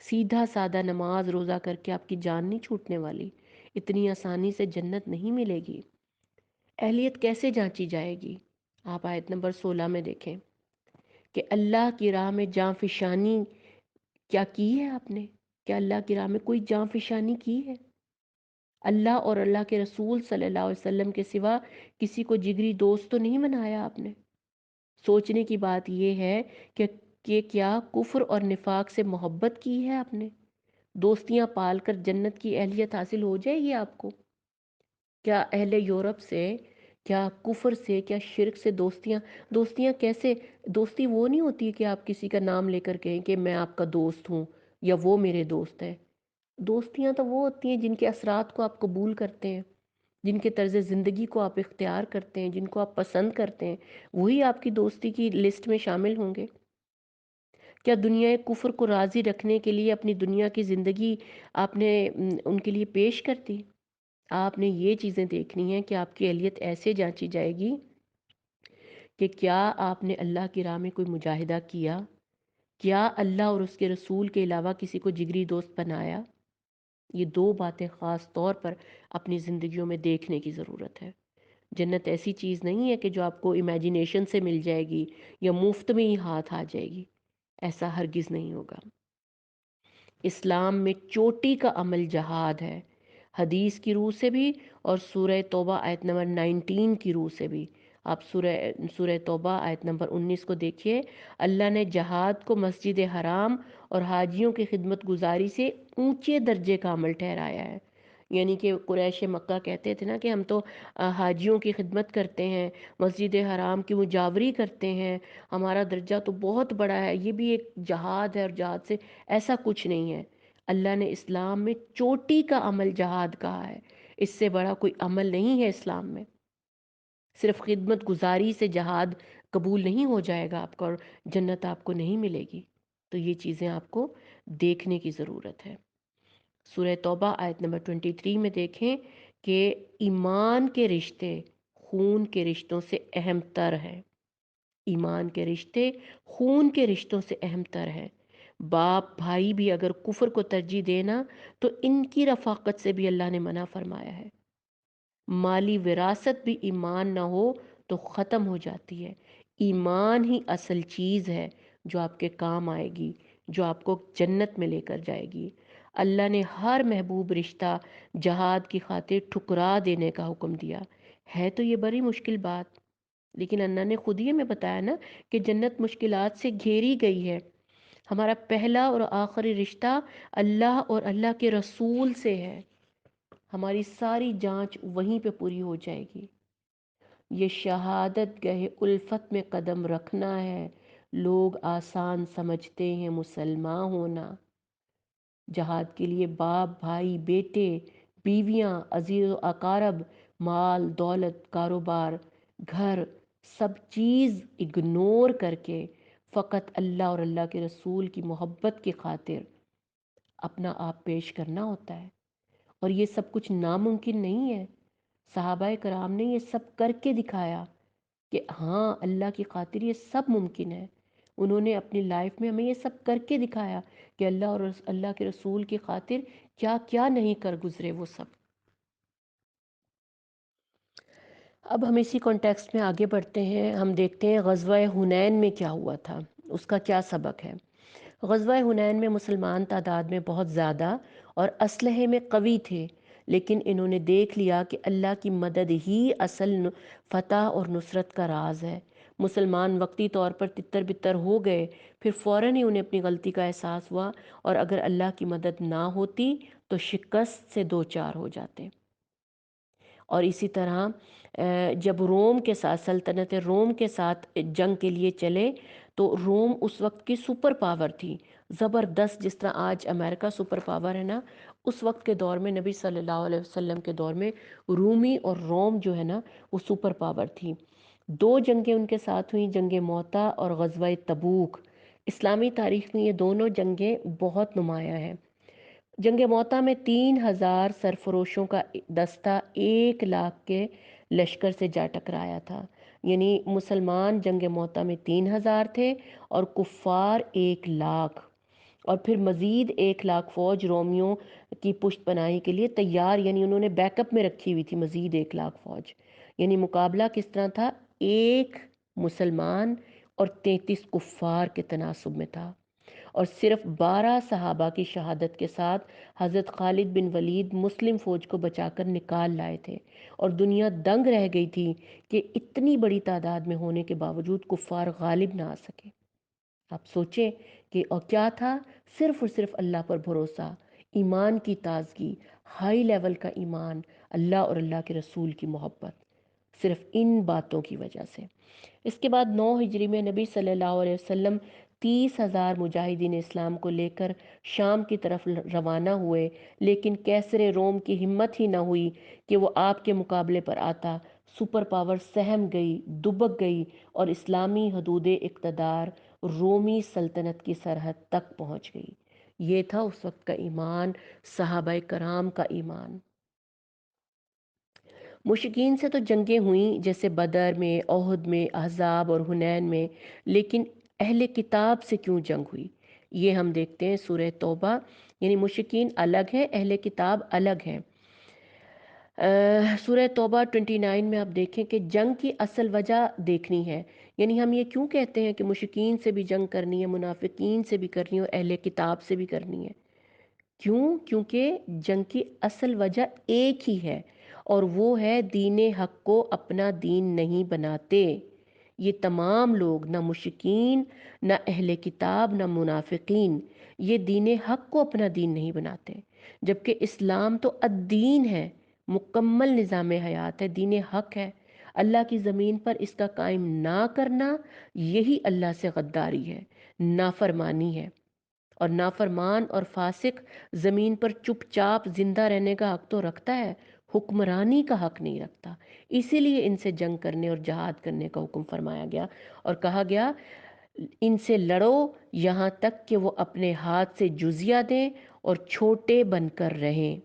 سیدھا سادہ نماز روزہ کر کے آپ کی جان نہیں چھوٹنے والی، اتنی آسانی سے جنت نہیں ملے گی۔ اہلیت کیسے جانچی جائے گی؟ آپ آیت نمبر 16 میں دیکھیں کہ اللہ کی راہ میں جاں فشانی کیا کی ہے آپ نے؟ کیا اللہ کی راہ میں کوئی جاں فشانی کی ہے؟ اللہ اور اللہ کے رسول صلی اللہ علیہ وسلم کے سوا کسی کو جگری دوست تو نہیں بنایا آپ نے؟ سوچنے کی بات یہ ہے کہ کیا کفر اور نفاق سے محبت کی ہے آپ نے؟ دوستیاں پال کر جنت کی اہلیت حاصل ہو جائے گی آپ کو؟ کیا اہل یورپ سے، کیا کفر سے، کیا شرک سے دوستیاں کیسے؟ دوستی وہ نہیں ہوتی کہ آپ کسی کا نام لے کر کہیں کہ میں آپ کا دوست ہوں یا وہ میرے دوست ہے۔ دوستیاں تو وہ ہوتی ہیں جن کے اثرات کو آپ قبول کرتے ہیں، جن کے طرز زندگی کو آپ اختیار کرتے ہیں، جن کو آپ پسند کرتے ہیں، وہی آپ کی دوستی کی لسٹ میں شامل ہوں گے۔ کیا دنیا کفر کو راضی رکھنے کے لیے اپنی دنیا کی زندگی آپ نے ان کے لیے پیش کر دی؟ آپ نے یہ چیزیں دیکھنی ہیں کہ آپ کی اہلیت ایسے جانچی جائے گی کہ کیا آپ نے اللہ کی راہ میں کوئی مجاہدہ کیا؟ کیا اللہ اور اس کے رسول کے علاوہ کسی کو جگری دوست بنایا؟ یہ دو باتیں خاص طور پر اپنی زندگیوں میں دیکھنے کی ضرورت ہے۔ جنت ایسی چیز نہیں ہے کہ جو آپ کو امیجینیشن سے مل جائے گی یا مفت میں ہی ہاتھ آ جائے گی، ایسا ہرگز نہیں ہوگا۔ اسلام میں چوٹی کا عمل جہاد ہے، حدیث کی روح سے بھی اور سورہ توبہ آیت نمبر 19 کی روح سے بھی۔ آپ سورہ توبہ آیت نمبر 19 کو دیکھیے، اللہ نے جہاد کو مسجد حرام اور حاجیوں کی خدمت گزاری سے اونچے درجے کا عمل ٹھہرایا ہے۔ یعنی کہ قریش مکہ کہتے تھے نا کہ ہم تو حاجیوں کی خدمت کرتے ہیں، مسجد حرام کی مجاوری کرتے ہیں، ہمارا درجہ تو بہت بڑا ہے، یہ بھی ایک جہاد ہے، اور جہاد سے ایسا کچھ نہیں ہے۔ اللہ نے اسلام میں چوٹی کا عمل جہاد کہا ہے، اس سے بڑا کوئی عمل نہیں ہے اسلام میں۔ صرف خدمت گزاری سے جہاد قبول نہیں ہو جائے گا آپ کا، اور جنت آپ کو نہیں ملے گی۔ تو یہ چیزیں آپ کو دیکھنے کی ضرورت ہے۔ سورہ توبہ آیت نمبر 23 میں دیکھیں کہ ایمان کے رشتے خون کے رشتوں سے اہم تر ہیں۔ ایمان کے رشتے خون کے رشتوں سے اہم تر ہیں۔ باپ بھائی بھی اگر کفر کو ترجیح دینا تو ان کی رفاقت سے بھی اللہ نے منع فرمایا ہے۔ مالی وراثت بھی ایمان نہ ہو تو ختم ہو جاتی ہے۔ ایمان ہی اصل چیز ہے جو آپ کے کام آئے گی، جو آپ کو جنت میں لے کر جائے گی۔ اللہ نے ہر محبوب رشتہ جہاد کی خاطر ٹھکرا دینے کا حکم دیا ہے۔ تو یہ بڑی مشکل بات، لیکن اللہ نے خود ہی ہمیں بتایا نا کہ جنت مشکلات سے گھیری گئی ہے۔ ہمارا پہلا اور آخری رشتہ اللہ اور اللہ کے رسول سے ہے۔ ہماری ساری جانچ وہیں پہ پوری ہو جائے گی۔ یہ شہادت گہ الفت میں قدم رکھنا ہے۔ لوگ آسان سمجھتے ہیں مسلمان ہونا۔ جہاد کے لیے باپ بھائی بیٹے بیویاں عزیز و اقارب مال دولت کاروبار گھر سب چیز اگنور کر کے فقط اللہ اور اللہ کے رسول کی محبت کی خاطر اپنا آپ پیش کرنا ہوتا ہے، اور یہ سب کچھ ناممکن نہیں ہے۔ صحابہ کرام نے یہ سب کر کے دکھایا کہ ہاں اللہ کی خاطر یہ سب ممکن ہے۔ انہوں نے اپنی لائف میں ہمیں یہ سب کر کے دکھایا کہ اللہ اور اللہ کے رسول کی خاطر کیا کیا نہیں کر گزرے وہ سب۔ اب ہم اسی کانٹیکسٹ میں آگے بڑھتے ہیں۔ ہم دیکھتے ہیں غزوہ حنین میں کیا ہوا تھا، اس کا کیا سبق ہے۔ غزوہ حنین میں مسلمان تعداد میں بہت زیادہ اور اسلحے میں قوی تھے، لیکن انہوں نے دیکھ لیا کہ اللہ کی مدد ہی اصل فتح اور نصرت کا راز ہے۔ مسلمان وقتی طور پر تتر بتر ہو گئے، پھر فوراً ہی انہیں اپنی غلطی کا احساس ہوا، اور اگر اللہ کی مدد نہ ہوتی تو شکست سے دو چار ہو جاتے۔ اور اسی طرح جب روم کے ساتھ سلطنت روم کے ساتھ جنگ کے لیے چلے تو روم اس وقت کی سپر پاور تھی، زبردست، جس طرح آج امریکہ سپر پاور ہے نا، اس وقت کے دور میں نبی صلی اللہ علیہ وسلم کے دور میں رومی اور روم جو ہے نا وہ سپر پاور تھی۔ دو جنگیں ان کے ساتھ ہوئیں، جنگ موتا اور غزوہ تبوک۔ اسلامی تاریخ میں یہ دونوں جنگیں بہت نمایاں ہیں۔ جنگ موتا میں 3000 سرفروشوں کا دستہ 1 لاکھ کے لشکر سے جا ٹکرایا تھا۔ یعنی مسلمان جنگ موتا میں 3000 تھے اور کفار 1 لاکھ، اور پھر مزید 1 لاکھ فوج رومیوں کی پشت پناہی کے لیے تیار، یعنی انہوں نے بیک اپ میں رکھی ہوئی تھی مزید 1 لاکھ فوج۔ یعنی مقابلہ کس طرح تھا؟ ایک مسلمان اور 33 کفار کے تناسب میں تھا، اور صرف 12 صحابہ کی شہادت کے ساتھ حضرت خالد بن ولید مسلم فوج کو بچا کر نکال لائے تھے، اور دنیا دنگ رہ گئی تھی کہ اتنی بڑی تعداد میں ہونے کے باوجود کفار غالب نہ آ سکے۔ آپ سوچیں کہ اور کیا تھا؟ صرف اور صرف اللہ پر بھروسہ، ایمان کی تازگی، ہائی لیول کا ایمان، اللہ اور اللہ کے رسول کی محبت، صرف ان باتوں کی وجہ سے۔ اس کے بعد 9 ہجری میں نبی صلی اللہ علیہ وسلم 30,000 مجاہدین اسلام کو لے کر شام کی طرف روانہ ہوئے، لیکن کیسر روم کی ہمت ہی نہ ہوئی کہ وہ آپ کے مقابلے پر آتا۔ سپر پاور سہم گئی، دبک گئی، اور اسلامی حدود اقتدار رومی سلطنت کی سرحد تک پہنچ گئی۔ یہ تھا اس وقت کا ایمان، صحابہ کرام کا ایمان۔ مشرکین سے تو جنگیں ہوئیں جیسے بدر میں، احد میں، احزاب اور حنین میں، لیکن اہل کتاب سے کیوں جنگ ہوئی؟ یہ ہم دیکھتے ہیں سورہ توبہ، یعنی مشرکین الگ ہیں، اہل کتاب الگ ہیں۔ سورہ توبہ 29 میں آپ دیکھیں کہ جنگ کی اصل وجہ دیکھنی ہے، یعنی ہم یہ کیوں کہتے ہیں کہ مشرکین سے بھی جنگ کرنی ہے، منافقین سے بھی کرنی ہے اور اہل کتاب سے بھی کرنی ہے؟ کیوں؟ کیونکہ جنگ کی اصل وجہ ایک ہی ہے، اور وہ ہے دین حق کو اپنا دین نہیں بناتے۔ یہ تمام لوگ، نہ مشرکین، نہ اہل کتاب، نہ منافقین، یہ دین حق کو اپنا دین نہیں بناتے، جبکہ اسلام تو الدین ہے، مکمل نظام حیات ہے، دین حق ہے۔ اللہ کی زمین پر اس کا قائم نہ کرنا، یہی اللہ سے غداری ہے، نافرمانی ہے۔ اور نافرمان اور فاسق زمین پر چپ چاپ زندہ رہنے کا حق تو رکھتا ہے، حکمرانی کا حق نہیں رکھتا۔ اسی لیے ان سے جنگ کرنے اور جہاد کرنے کا حکم فرمایا گیا اور کہا گیا ان سے لڑو یہاں تک کہ وہ اپنے ہاتھ سے جزیہ دیں اور چھوٹے بن کر رہیں۔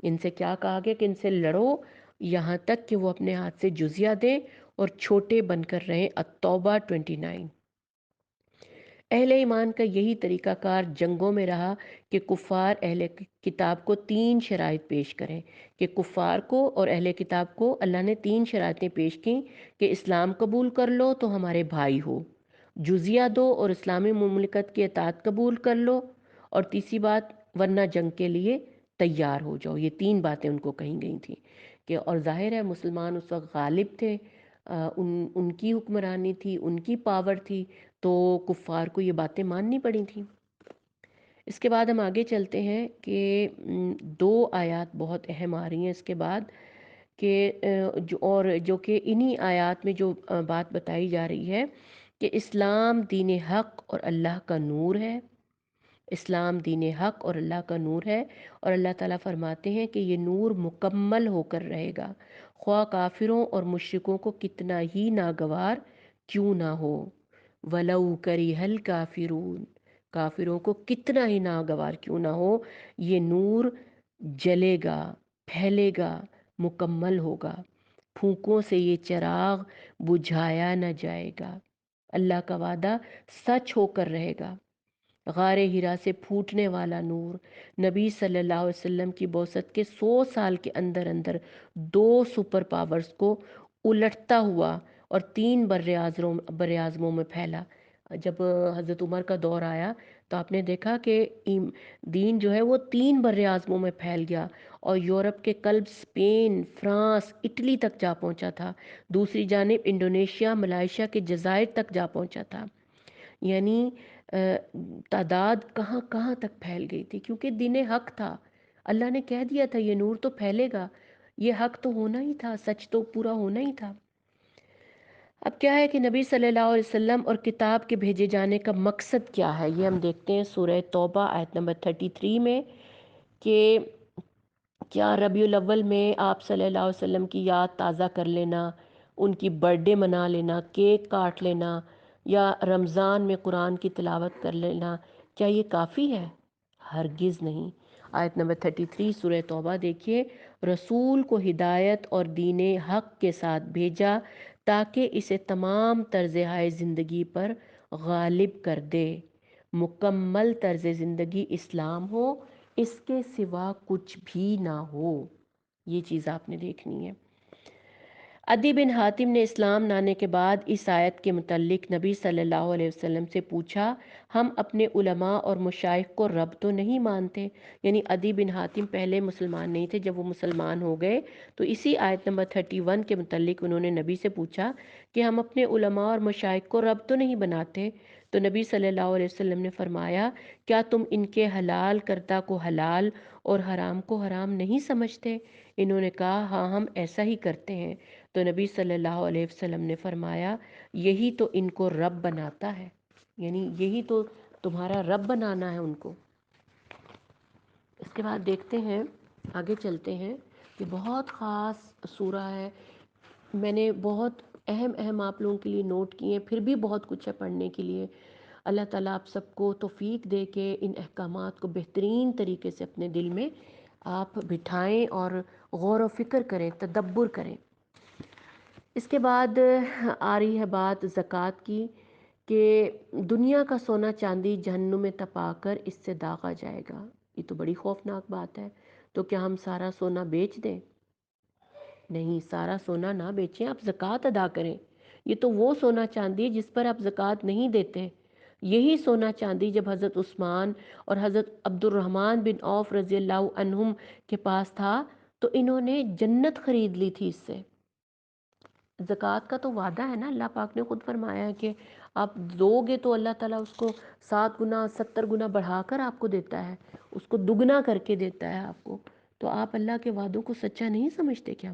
ان سے کیا کہا گیا کہ ان سے لڑو یہاں تک کہ وہ اپنے ہاتھ سے جزیہ دیں اور چھوٹے بن کر رہیں۔ التوبہ 29۔ اہل ایمان کا یہی طریقہ کار جنگوں میں رہا کہ کفار اہل کتاب کو 3 شرائط پیش کریں، کہ کفار کو اور اہل کتاب کو اللہ نے 3 شرائطیں پیش کیں کہ اسلام قبول کر لو تو ہمارے بھائی ہو، جزیہ دو اور اسلامی مملکت کی اطاعت قبول کر لو، اور تیسری بات ورنہ جنگ کے لیے تیار ہو جاؤ۔ یہ 3 باتیں ان کو کہیں گئی تھیں کہ، اور ظاہر ہے مسلمان اس وقت غالب تھے، ان کی حکمرانی تھی، ان کی پاور تھی، تو کفار کو یہ باتیں ماننی پڑی تھیں۔ اس کے بعد ہم آگے چلتے ہیں کہ 2 آیات بہت اہم آ رہی ہیں اس کے بعد، کہ جو کہ انہی آیات میں جو بات بتائی جا رہی ہے کہ اسلام دین حق اور اللہ کا نور ہے۔ اسلام دین حق اور اللہ کا نور ہے، اور اللہ تعالیٰ فرماتے ہیں کہ یہ نور مکمل ہو کر رہے گا، خواہ کافروں اور مشرکوں کو کتنا ہی ناگوار کیوں نہ ہو۔ وَلَوْ كَرِهَ الْكَافِرُونَ، کافروں کو کتنا ہی ناگوار کیوں نہ ہو، یہ نور جلے گا، پھیلے گا، مکمل ہوگا، پھونکوں سے یہ چراغ بجھایا نہ جائے گا۔ اللہ کا وعدہ سچ ہو کر رہے گا۔ غار ہرا سے پھوٹنے والا نور نبی صلی اللہ علیہ وسلم کی بعثت کے 100 سال کے اندر اندر 2 سپر پاورز کو الٹتا ہوا اور 3 بر اعظموں میں پھیلا۔ جب حضرت عمر کا دور آیا تو آپ نے دیکھا کہ دین جو ہے وہ 3 بر اعظموں میں پھیل گیا، اور یورپ کے قلب اسپین، فرانس، اٹلی تک جا پہنچا تھا، دوسری جانب انڈونیشیا، ملائیشیا کے جزائر تک جا پہنچا تھا۔ یعنی تعداد کہاں کہاں تک پھیل گئی تھی، کیونکہ دین حق تھا۔ اللہ نے کہہ دیا تھا یہ نور تو پھیلے گا، یہ حق تو ہونا ہی تھا، سچ تو پورا ہونا ہی تھا۔ اب کیا ہے کہ نبی صلی اللہ علیہ وسلم اور کتاب کے بھیجے جانے کا مقصد کیا ہے، یہ ہم دیکھتے ہیں سورہ توبہ آیت نمبر 33 میں، کہ کیا ربیع الاول میں آپ صلی اللہ علیہ وسلم کی یاد تازہ کر لینا، ان کی برتھ ڈے منا لینا، کیک کاٹ لینا، یا رمضان میں قرآن کی تلاوت کر لینا، کیا یہ کافی ہے؟ ہرگز نہیں۔ آیت نمبر 33 سورہ توبہ دیکھیے، رسول کو ہدایت اور دین حق کے ساتھ بھیجا تاکہ اسے تمام طرز زندگی پر غالب کر دے۔ مکمل طرز زندگی اسلام ہو، اس کے سوا کچھ بھی نہ ہو۔ یہ چیز آپ نے دیکھنی ہے۔ عدی بن حاتم نے اسلام لانے کے بعد اس آیت کے متعلق نبی صلی اللہ علیہ وسلم سے پوچھا، ہم اپنے علماء اور مشائخ کو رب تو نہیں مانتے؟ یعنی عدی بن حاتم پہلے مسلمان نہیں تھے، جب وہ مسلمان ہو گئے تو اسی آیت نمبر 31 کے متعلق انہوں نے نبی سے پوچھا کہ ہم اپنے علماء اور مشائخ کو رب تو نہیں بناتے؟ تو نبی صلی اللہ علیہ وسلم نے فرمایا، کیا تم ان کے حلال کردہ کو حلال اور حرام کو حرام نہیں سمجھتے؟ انہوں نے کہا ہاں ہم ایسا ہی کرتے ہیں۔ تو نبی صلی اللہ علیہ وسلم نے فرمایا یہی تو ان کو رب بناتا ہے، یعنی یہی تو تمہارا رب بنانا ہے ان کو۔ اس کے بعد دیکھتے ہیں، آگے چلتے ہیں کہ بہت خاص سورہ ہے، میں نے بہت اہم آپ لوگوں کے لیے نوٹ کیے ہیں، پھر بھی بہت کچھ ہے پڑھنے کے لیے۔ اللہ تعالیٰ آپ سب کو توفیق دے کے ان احکامات کو بہترین طریقے سے اپنے دل میں آپ بٹھائیں اور غور و فکر کریں، تدبر کریں۔ اس کے بعد آ رہی ہے بات زکوٰۃ کی، کہ دنیا کا سونا چاندی جہنم میں تپا کر اس سے داغا جائے گا۔ یہ تو بڑی خوفناک بات ہے۔ تو کیا ہم سارا سونا بیچ دیں؟ نہیں، سارا سونا نہ بیچیں، آپ زکوٰۃ ادا کریں۔ یہ تو وہ سونا چاندی جس پر آپ زکوٰۃ نہیں دیتے۔ یہی سونا چاندی جب حضرت عثمان اور حضرت عبد الرحمن بن عوف رضی اللہ عنہم کے پاس تھا تو انہوں نے جنت خرید لی تھی اس سے۔ زکوٰۃ کا تو وعدہ ہے نا، اللہ پاک نے خود فرمایا ہے کہ آپ دو گے تو اللہ تعالیٰ اس کو 7 گنا 70 گنا بڑھا کر آپ کو دیتا ہے، اس کو دگنا کر کے دیتا ہے آپ کو۔ تو آپ اللہ کے وعدوں کو سچا نہیں سمجھتے کیا؟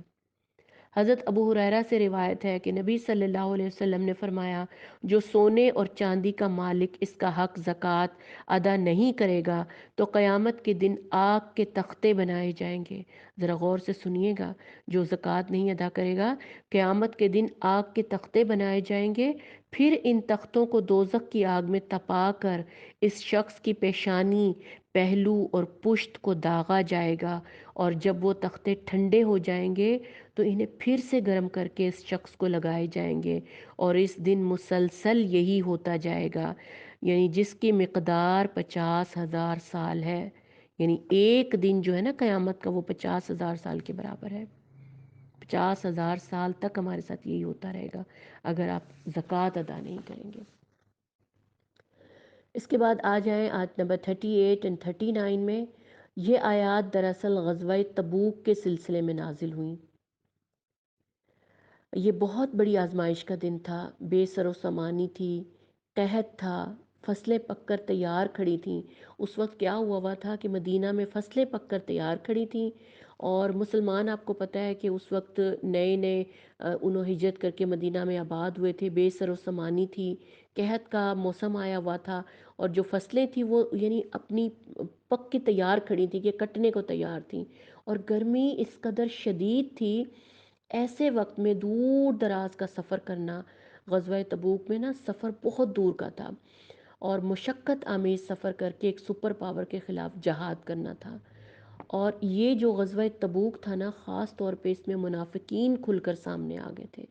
حضرت ابو ہریرہ سے روایت ہے کہ نبی صلی اللہ علیہ وسلم نے فرمایا، جو سونے اور چاندی کا مالک اس کا حق زکوٰۃ ادا نہیں کرے گا تو قیامت کے دن آگ کے تختے بنائے جائیں گے۔ ذرا غور سے سنیے گا، جو زکوٰۃ نہیں ادا کرے گا قیامت کے دن آگ کے تختے بنائے جائیں گے، پھر ان تختوں کو دوزخ کی آگ میں تپا کر اس شخص کی پیشانی، پہلو اور پشت کو داغا جائے گا، اور جب وہ تختے ٹھنڈے ہو جائیں گے تو انہیں پھر سے گرم کر کے اس شخص کو لگائے جائیں گے، اور اس دن مسلسل یہی ہوتا جائے گا، یعنی جس کی مقدار 50,000 سال ہے۔ یعنی ایک دن جو ہے نا قیامت کا، وہ 50,000 سال کے برابر ہے۔ 50,000 سال تک ہمارے ساتھ یہی ہوتا رہے گا اگر آپ زکوٰۃ ادا نہیں کریں گے۔ اس کے بعد آ جائیں آیت نمبر 38 اور 39 میں۔ یہ آیات دراصل غزوہ تبوک کے سلسلے میں نازل ہوئیں۔ یہ بہت بڑی آزمائش کا دن تھا، بے سر و سامانی تھی، قحط تھا، فصلیں پک کر تیار کھڑی تھیں۔ اس وقت کیا ہوا ہوا تھا کہ مدینہ میں فصلیں پک کر تیار کھڑی تھیں، اور مسلمان آپ کو پتہ ہے کہ اس وقت نئے نئے انہوں ہجرت کر کے مدینہ میں آباد ہوئے تھے، بے سر و سامانی تھی، قحط کا موسم آیا ہوا تھا، اور جو فصلیں تھیں وہ یعنی اپنی پک کے تیار کھڑی تھیں کہ کٹنے کو تیار تھیں، اور گرمی اس قدر شدید تھی۔ ایسے وقت میں دور دراز کا سفر کرنا، غزوہ تبوک میں نا سفر بہت دور کا تھا، اور مشقت آمیز سفر کر کے ایک سپر پاور کے خلاف جہاد کرنا تھا۔ اور یہ جو غزوہ تبوک تھا نا، خاص طور پہ اس میں منافقین کھل کر سامنے آ گئے تھے۔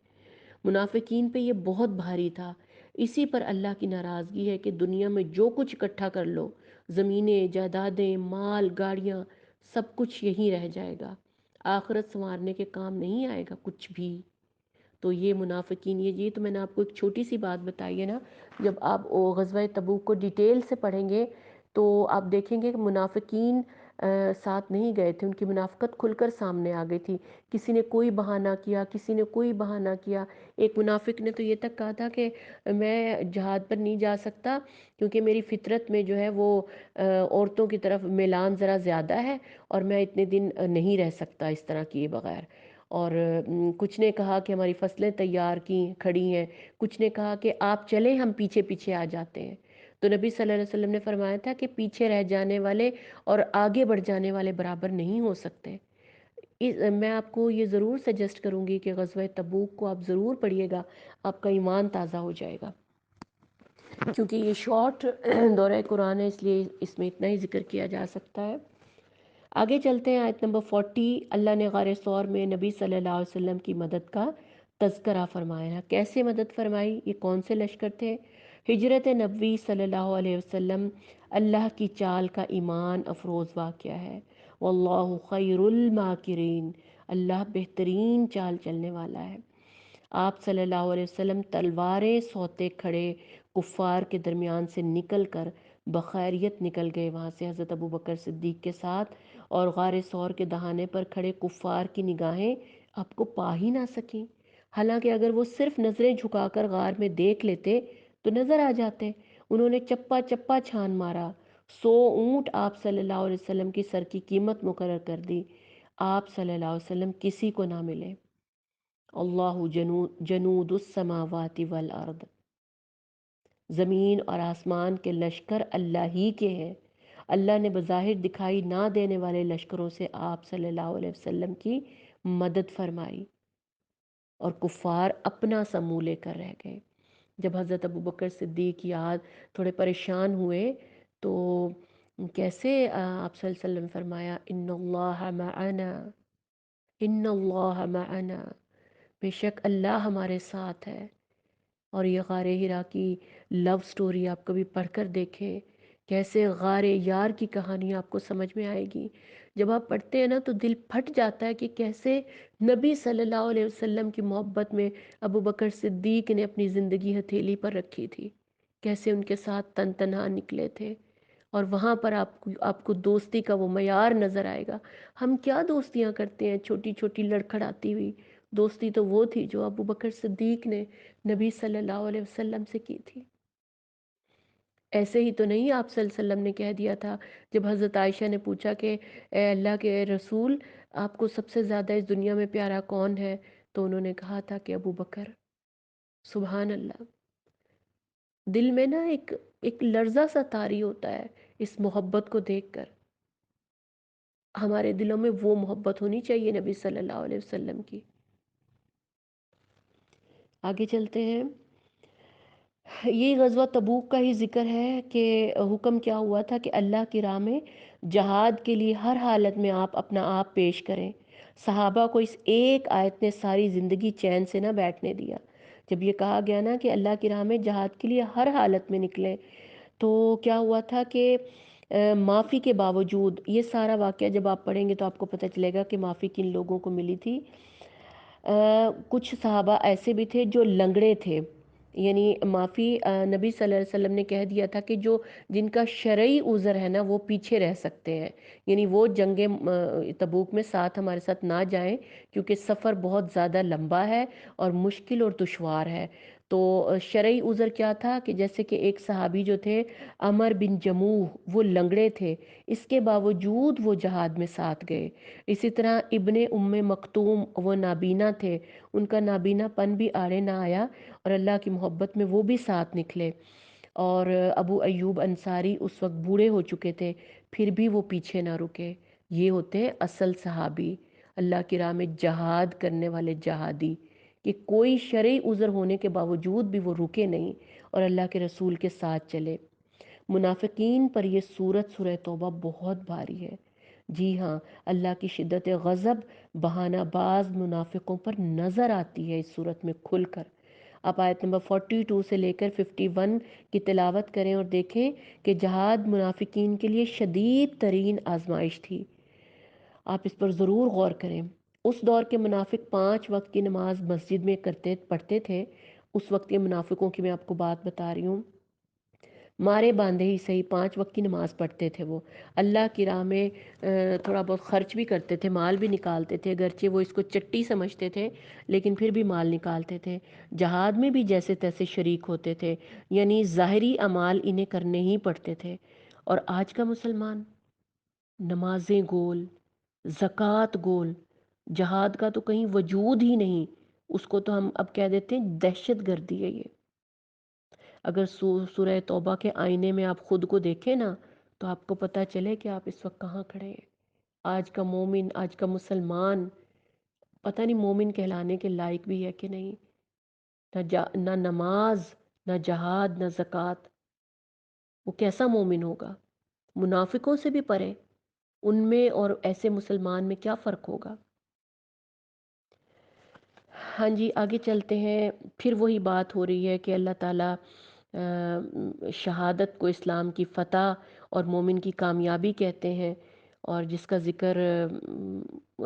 منافقین پہ یہ بہت بھاری تھا۔ اسی پر اللہ کی ناراضگی ہے کہ دنیا میں جو کچھ اکٹھا کر لو، زمینیں، جائیدادیں، مال، گاڑیاں، سب کچھ یہیں رہ جائے گا، آخرت سنوارنے کے کام نہیں آئے گا کچھ بھی۔ تو یہ منافقین، یہ تو میں نے آپ کو ایک چھوٹی سی بات بتائی ہے نا، جب آپ غزوہ تبوک کو ڈیٹیل سے پڑھیں گے تو آپ دیکھیں گے کہ منافقین ساتھ نہیں گئے تھے، ان کی منافقت کھل کر سامنے آ گئی تھی۔ کسی نے کوئی بہانہ کیا، کسی نے کوئی بہانہ کیا۔ ایک منافق نے تو یہ تک کہا تھا کہ میں جہاد پر نہیں جا سکتا کیونکہ میری فطرت میں جو ہے وہ عورتوں کی طرف میلان ذرا زیادہ ہے، اور میں اتنے دن نہیں رہ سکتا اس طرح کیے بغیر۔ اور کچھ نے کہا کہ ہماری فصلیں تیار کی کھڑی ہیں، کچھ نے کہا کہ آپ چلیں، ہم پیچھے پیچھے آ جاتے ہیں۔ تو نبی صلی اللہ علیہ وسلم نے فرمایا تھا کہ پیچھے رہ جانے والے اور آگے بڑھ جانے والے برابر نہیں ہو سکتے۔ میں آپ کو یہ ضرور سجیسٹ کروں گی کہ غزوہ تبوک کو آپ ضرور پڑھیے گا، آپ کا ایمان تازہ ہو جائے گا۔ کیونکہ یہ شارٹ دورہ قرآن ہے، اس لیے اس میں اتنا ہی ذکر کیا جا سکتا ہے۔ آگے چلتے ہیں آیت نمبر 40۔ اللہ نے غار ثور میں نبی صلی اللہ علیہ وسلم کی مدد کا تذکرہ فرمایا۔ کیسے مدد فرمائی؟ یہ کون سے لشکر تھے؟ ہجرت نبوی صلی اللہ علیہ وسلم اللہ کی چال کا ایمان افروز واقعہ ہے۔ واللہ خیر الماکرین، اللہ بہترین چال چلنے والا ہے۔ آپ صلی اللہ علیہ وسلم تلواریں سوتے کھڑے کفار کے درمیان سے نکل کر بخیریت نکل گئے وہاں سے حضرت ابو بکر صدیق کے ساتھ، اور غار ثور کے دہانے پر کھڑے کفار کی نگاہیں آپ کو پا ہی نہ سکیں۔ حالانکہ اگر وہ صرف نظریں جھکا کر غار میں دیکھ لیتے تو نظر آ جاتے۔ انہوں نے چپا چپا چھان مارا، 100 اونٹ آپ صلی اللہ علیہ وسلم کی سر کی قیمت مقرر کر دی، آپ صلی اللہ علیہ وسلم کسی کو نہ ملے۔ اللہ جنود السماوات والارض، زمین اور آسمان کے لشکر اللہ ہی کے ہیں۔ اللہ نے بظاہر دکھائی نہ دینے والے لشکروں سے آپ صلی اللہ علیہ وسلم کی مدد فرمائی، اور کفار اپنا سا منہ لے کر رہ گئے۔ جب حضرت ابو بکر صدیق یاد تھوڑے پریشان ہوئے تو کیسے آپ صلی اللہ علیہ وسلم فرمایا ان اللہ معنا، ان اللہ معنا، بے شک اللہ ہمارے ساتھ ہے۔ اور یہ غار ہرا کی لو سٹوری آپ کبھی پڑھ کر دیکھیں، کیسے غار یار کی کہانی آپ کو سمجھ میں آئے گی۔ جب آپ پڑھتے ہیں نا تو دل پھٹ جاتا ہے کہ کیسے نبی صلی اللہ علیہ وسلم کی محبت میں ابو بکر صدیق نے اپنی زندگی ہتھیلی پر رکھی تھی، کیسے ان کے ساتھ تن تنہا نکلے تھے، اور وہاں پر آپ کو دوستی کا وہ معیار نظر آئے گا۔ ہم کیا دوستیاں کرتے ہیں، چھوٹی چھوٹی لڑکھڑاتی ہوئی دوستی تو وہ تھی جو ابو بکر صدیق نے نبی صلی اللہ علیہ وسلم سے کی تھی۔ ایسے ہی تو نہیں آپ صلی اللہ علیہ وسلم نے کہہ دیا تھا جب حضرت عائشہ نے پوچھا کہ اے اللہ کے رسول، آپ کو سب سے زیادہ اس دنیا میں پیارا کون ہے، تو انہوں نے کہا تھا کہ ابو بکر۔ سبحان اللہ، دل میں نا ایک لرزہ سا طاری ہوتا ہے اس محبت کو دیکھ کر۔ ہمارے دلوں میں وہ محبت ہونی چاہیے نبی صلی اللہ علیہ وسلم کی۔ آگے چلتے ہیں۔ یہ غزوہ تبوک کا ہی ذکر ہے کہ حکم کیا ہوا تھا کہ اللہ کی راہ میں جہاد کے لیے ہر حالت میں آپ اپنا آپ پیش کریں۔ صحابہ کو اس ایک آیت نے ساری زندگی چین سے نہ بیٹھنے دیا۔ جب یہ کہا گیا نا کہ اللہ کی راہ میں جہاد کے لیے ہر حالت میں نکلیں، تو کیا ہوا تھا کہ معافی کے باوجود، یہ سارا واقعہ جب آپ پڑھیں گے تو آپ کو پتہ چلے گا کہ معافی کن لوگوں کو ملی تھی۔ کچھ صحابہ ایسے بھی تھے جو لنگڑے تھے، یعنی معافی نبی صلی اللہ علیہ وسلم نے کہہ دیا تھا کہ جن کا شرعی عذر ہے نا وہ پیچھے رہ سکتے ہیں، یعنی وہ جنگ تبوک میں ہمارے ساتھ نہ جائیں، کیونکہ سفر بہت زیادہ لمبا ہے اور مشکل اور دشوار ہے۔ تو شرعی عذر کیا تھا کہ جیسے کہ ایک صحابی جو تھے عمر بن جموح، وہ لنگڑے تھے، اس کے باوجود وہ جہاد میں ساتھ گئے۔ اسی طرح ابن ام مکتوم، وہ نابینا تھے، ان کا نابینا پن بھی آڑے نہ آیا اور اللہ کی محبت میں وہ بھی ساتھ نکلے۔ اور ابو ایوب انصاری اس وقت بوڑھے ہو چکے تھے، پھر بھی وہ پیچھے نہ رکے۔ یہ ہوتے ہیں اصل صحابی، اللہ کی راہ میں جہاد کرنے والے جہادی، کہ کوئی شرعی عذر ہونے کے باوجود بھی وہ رکے نہیں اور اللہ کے رسول کے ساتھ چلے۔ منافقین پر یہ سورہ توبہ بہت بھاری ہے۔ جی ہاں، اللہ کی شدت غضب بہانہ باز منافقوں پر نظر آتی ہے اس صورت میں کھل کر۔ آپ آیت نمبر 42 سے لے کر 51 کی تلاوت کریں اور دیکھیں کہ جہاد منافقین کے لیے شدید ترین آزمائش تھی۔ آپ اس پر ضرور غور کریں۔ اس دور کے منافق 5 وقت کی نماز مسجد میں پڑھتے تھے۔ اس وقت کے منافقوں کی میں آپ کو بات بتا رہی ہوں، مارے باندھے ہی صحیح 5 وقت کی نماز پڑھتے تھے۔ وہ اللہ کی راہ میں تھوڑا بہت خرچ بھی کرتے تھے، مال بھی نکالتے تھے، اگرچہ وہ اس کو چٹی سمجھتے تھے لیکن پھر بھی مال نکالتے تھے۔ جہاد میں بھی جیسے تیسے شریک ہوتے تھے، یعنی ظاہری اعمال انہیں کرنے ہی پڑتے تھے۔ اور آج کا مسلمان، نمازیں گول، زکوٰۃ گول، جہاد کا تو کہیں وجود ہی نہیں، اس کو تو ہم اب کہہ دیتے ہیں دہشت گردی ہے یہ۔ اگر سورہ توبہ کے آئینے میں آپ خود کو دیکھیں نا تو آپ کو پتہ چلے کہ آپ اس وقت کہاں کھڑے ہیں۔ آج کا مومن، آج کا مسلمان پتہ نہیں مومن کہلانے کے لائق بھی ہے کہ نہیں۔ نہ نماز، نہ جہاد، نہ زکوٰۃ، وہ کیسا مومن ہوگا؟ منافقوں سے بھی پرے، ان میں اور ایسے مسلمان میں کیا فرق ہوگا؟ ہاں جی، آگے چلتے ہیں۔ پھر وہی بات ہو رہی ہے کہ اللہ تعالیٰ شہادت کو اسلام کی فتح اور مومن کی کامیابی کہتے ہیں، اور جس کا ذکر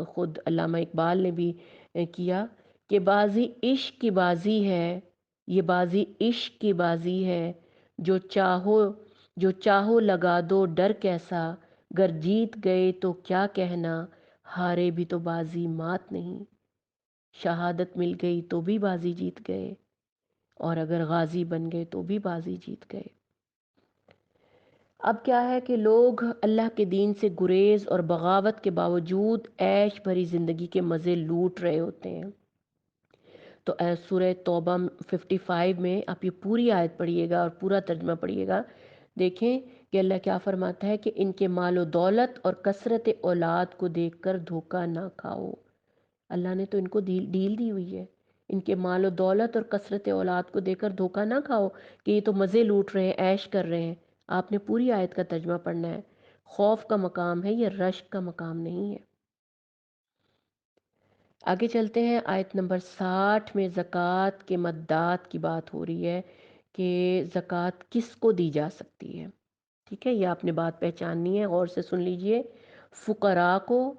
خود علامہ اقبال نے بھی کیا کہ بازی عشق کی بازی ہے، یہ بازی عشق کی بازی ہے، جو چاہو لگا دو ڈر کیسا، گر جیت گئے تو کیا کہنا، ہارے بھی تو بازی مات نہیں۔ شہادت مل گئی تو بھی بازی جیت گئے، اور اگر غازی بن گئے تو بھی بازی جیت گئے۔ اب کیا ہے کہ لوگ اللہ کے دین سے گریز اور بغاوت کے باوجود عیش بھری زندگی کے مزے لوٹ رہے ہوتے ہیں۔ تو سورہ توبہ 55 میں آپ یہ پوری آیت پڑھیے گا اور پورا ترجمہ پڑھیے گا، دیکھیں کہ اللہ کیا فرماتا ہے کہ ان کے مال و دولت اور کثرت اولاد کو دیکھ کر دھوکہ نہ کھاؤ۔ اللہ نے تو ان کو ڈیل دی ہوئی ہے، ان کے مال و دولت اور کثرت اولاد کو دیکھ کر دھوکہ نہ کھاؤ کہ یہ تو مزے لوٹ رہے ہیں، عیش کر رہے ہیں۔ آپ نے پوری آیت کا ترجمہ پڑھنا ہے۔ خوف کا مقام ہے، یہ رشک کا مقام نہیں ہے۔ آگے چلتے ہیں، آیت نمبر 60 میں زکوٰۃ کے مدات کی بات ہو رہی ہے کہ زکوٰۃ کس کو دی جا سکتی ہے۔ ٹھیک ہے، یہ آپ نے بات پہچاننی ہے، غور سے سن لیجئے۔ فقراء کو،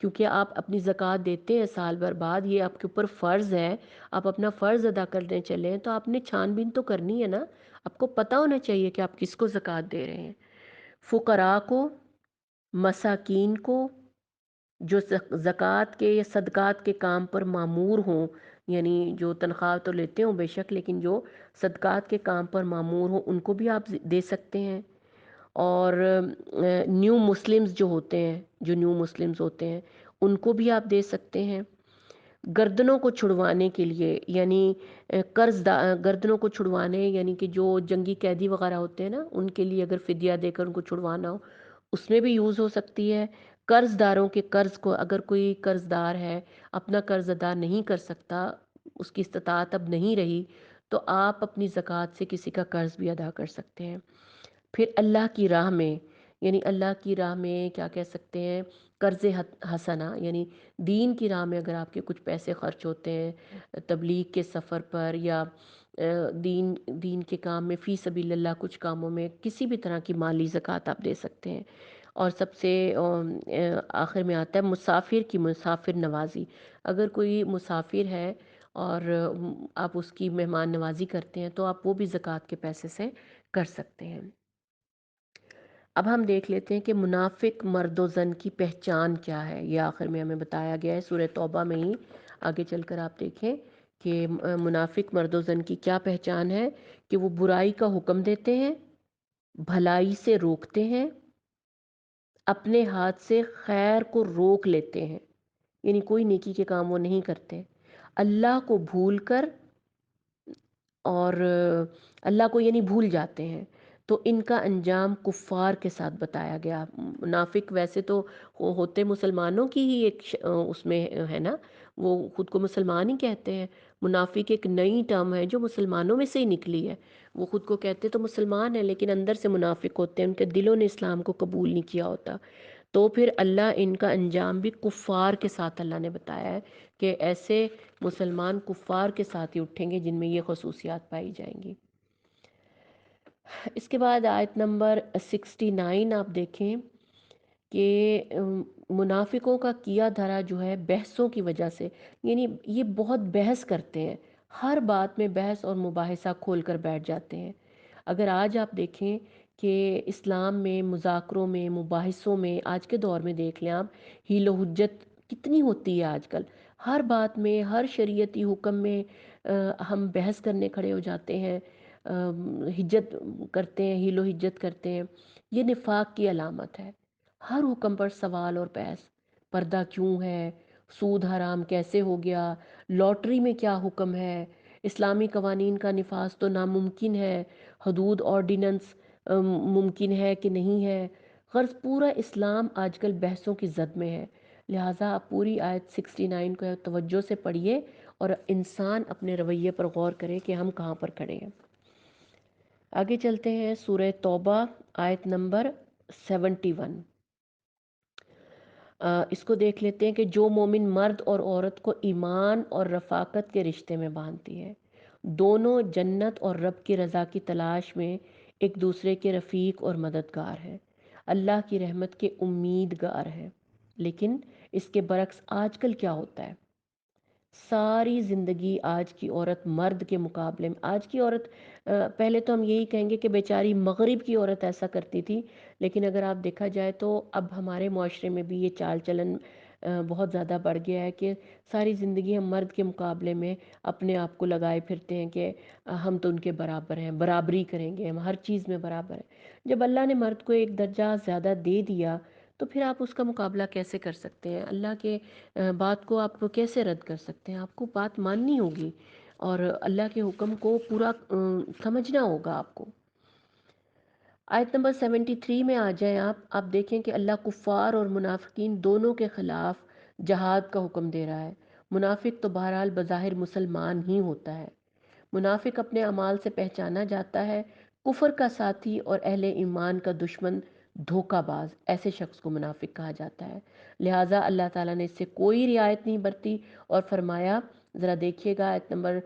کیونکہ آپ اپنی زکوٰۃ دیتے ہیں سال بھر بعد، یہ آپ کے اوپر فرض ہے، آپ اپنا فرض ادا کرنے چلے ہیں، تو آپ نے چھان بین تو کرنی ہے نا، آپ کو پتہ ہونا چاہیے کہ آپ کس کو زکوٰۃ دے رہے ہیں۔ فقراء کو، مساکین کو، جو زکوٰۃ کے یا صدقات کے کام پر معمور ہوں، یعنی جو تنخواہ تو لیتے ہوں بے شک، لیکن جو صدقات کے کام پر معمور ہوں ان کو بھی آپ دے سکتے ہیں۔ اور نیو مسلمز جو ہوتے ہیں، جو نیو مسلمز ہوتے ہیں ان کو بھی آپ دے سکتے ہیں۔ گردنوں کو چھڑوانے کے لیے، یعنی گردنوں کو چھڑوانے، یعنی کہ جو جنگی قیدی وغیرہ ہوتے ہیں نا، ان کے لیے اگر فدیہ دے کر ان کو چھڑوانا ہو، اس میں بھی یوز ہو سکتی ہے۔ قرض داروں کے قرض کو، اگر کوئی قرض دار ہے اپنا قرض ادا نہیں کر سکتا، اس کی استطاعت اب نہیں رہی، تو آپ اپنی زکوٰۃ سے کسی کا قرض بھی ادا کر سکتے ہیں۔ پھر اللہ کی راہ میں، یعنی اللہ کی راہ میں کیا کہہ سکتے ہیں، قرض حسنہ، یعنی دین کی راہ میں اگر آپ کے کچھ پیسے خرچ ہوتے ہیں تبلیغ کے سفر پر، یا دین کے کام میں، فی سبیل اللہ کچھ کاموں میں، کسی بھی طرح کی مالی زکوٰۃ آپ دے سکتے ہیں۔ اور سب سے آخر میں آتا ہے مسافر کی مسافر نوازی۔ اگر کوئی مسافر ہے اور آپ اس کی مہمان نوازی کرتے ہیں تو آپ وہ بھی زکوٰۃ کے پیسے سے کر سکتے ہیں۔ اب ہم دیکھ لیتے ہیں کہ منافق مرد و زن کی پہچان کیا ہے، یہ آخر میں ہمیں بتایا گیا ہے سورہ توبہ میں ہی۔ آگے چل کر آپ دیکھیں کہ منافق مرد و زن کی کیا پہچان ہے، کہ وہ برائی کا حکم دیتے ہیں، بھلائی سے روکتے ہیں، اپنے ہاتھ سے خیر کو روک لیتے ہیں، یعنی کوئی نیکی کے کام وہ نہیں کرتے، اللہ کو بھول کر، اور اللہ کو یعنی بھول جاتے ہیں، تو ان کا انجام کفار کے ساتھ بتایا گیا۔ منافق ویسے تو ہوتے مسلمانوں کی ہی ایک اس میں ہے نا، وہ خود کو مسلمان ہی کہتے ہیں۔ منافق ایک نئی ٹرم ہے جو مسلمانوں میں سے ہی نکلی ہے، وہ خود کو کہتے تو مسلمان ہیں لیکن اندر سے منافق ہوتے ہیں، ان کے دلوں نے اسلام کو قبول نہیں کیا ہوتا۔ تو پھر اللہ ان کا انجام بھی کفار کے ساتھ اللہ نے بتایا ہے کہ ایسے مسلمان کفار کے ساتھ ہی اٹھیں گے جن میں یہ خصوصیات پائی جائیں گی۔ اس کے بعد آیت نمبر 69 آپ دیکھیں کہ منافقوں کا کیا دھرا جو ہے بحثوں کی وجہ سے، یعنی یہ بہت بحث کرتے ہیں، ہر بات میں بحث اور مباحثہ کھول کر بیٹھ جاتے ہیں۔ اگر آج آپ دیکھیں کہ اسلام میں مذاکروں میں مباحثوں میں، آج کے دور میں دیکھ لیں آپ، حیل و حجت کتنی ہوتی ہے آج کل، ہر بات میں، ہر شریعتی حکم میں ہم بحث کرنے کھڑے ہو جاتے ہیں، حجت کرتے ہیں، حیل و حجت کرتے ہیں۔ یہ نفاق کی علامت ہے، ہر حکم پر سوال اور بحث، پردہ کیوں ہے، سود حرام کیسے ہو گیا، لاٹری میں کیا حکم ہے، اسلامی قوانین کا نفاذ تو ناممکن ہے، حدود آرڈیننس ممکن ہے کہ نہیں ہے۔ غرض پورا اسلام آج کل بحثوں کی زد میں ہے، لہٰذا آپ پوری آیت 69 کو توجہ سے پڑھیے اور انسان اپنے رویے پر غور کرے کہ ہم کہاں پر کھڑے ہیں۔ آگے چلتے ہیں سورہ توبہ آیت نمبر 71۔ اس کو دیکھ لیتے ہیں کہ جو مومن مرد اور عورت کو ایمان اور رفاقت کے رشتے میں باندھتی ہے، دونوں جنت اور رب کی رضا کی تلاش میں ایک دوسرے کے رفیق اور مددگار ہیں، اللہ کی رحمت کے امیدگار ہیں۔ لیکن اس کے برعکس آج کل کیا ہوتا ہے، ساری زندگی آج کی عورت مرد کے مقابلے میں، آج کی عورت پہلے تو ہم یہی کہیں گے کہ بیچاری مغرب کی عورت ایسا کرتی تھی، لیکن اگر آپ دیکھا جائے تو اب ہمارے معاشرے میں بھی یہ چال چلن بہت زیادہ بڑھ گیا ہے کہ ساری زندگی ہم مرد کے مقابلے میں اپنے آپ کو لگائے پھرتے ہیں کہ ہم تو ان کے برابر ہیں، برابری کریں گے، ہم ہر چیز میں برابر ہیں۔ جب اللہ نے مرد کو ایک درجہ زیادہ دے دیا تو پھر آپ اس کا مقابلہ کیسے کر سکتے ہیں؟ اللہ کے بات کو آپ کیسے رد کر سکتے ہیں؟ آپ کو بات ماننی ہوگی اور اللہ کے حکم کو پورا سمجھنا ہوگا آپ کو۔ آیت نمبر 73 میں آ جائیں آپ دیکھیں کہ اللہ کفار اور منافقین دونوں کے خلاف جہاد کا حکم دے رہا ہے۔ منافق تو بہرحال بظاہر مسلمان ہی ہوتا ہے، منافق اپنے اعمال سے پہچانا جاتا ہے، کفر کا ساتھی اور اہل ایمان کا دشمن دھوکہ باز، ایسے شخص کو منافق کہا جاتا ہے۔ لہٰذا اللہ تعالیٰ نے اس سے کوئی رعایت نہیں برتی اور فرمایا، ذرا دیکھیے گا آیت نمبر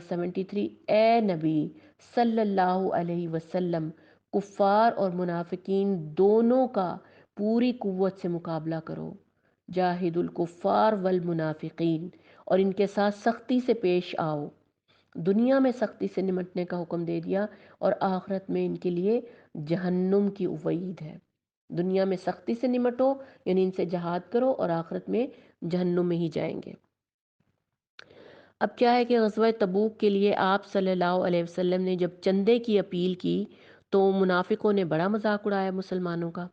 73، اے نبی صلی اللہ علیہ وسلم، کفار اور منافقین دونوں کا پوری قوت سے مقابلہ کرو، جاہد الکفار والمنافقین، اور ان کے ساتھ سختی سے پیش آؤ۔ دنیا میں سختی سے نمٹنے کا حکم دے دیا اور آخرت میں ان کے لیے جہنم کی وعید ہے۔ دنیا میں سختی سے نمٹو یعنی ان سے جہاد کرو، اور آخرت میں جہنم میں ہی جائیں گے۔ اب کیا ہے کہ غزوہ تبوک کے لیے آپ صلی اللہ علیہ وسلم نے جب چندے کی اپیل کی تو منافقوں نے بڑا مذاق اڑایا مسلمانوں کا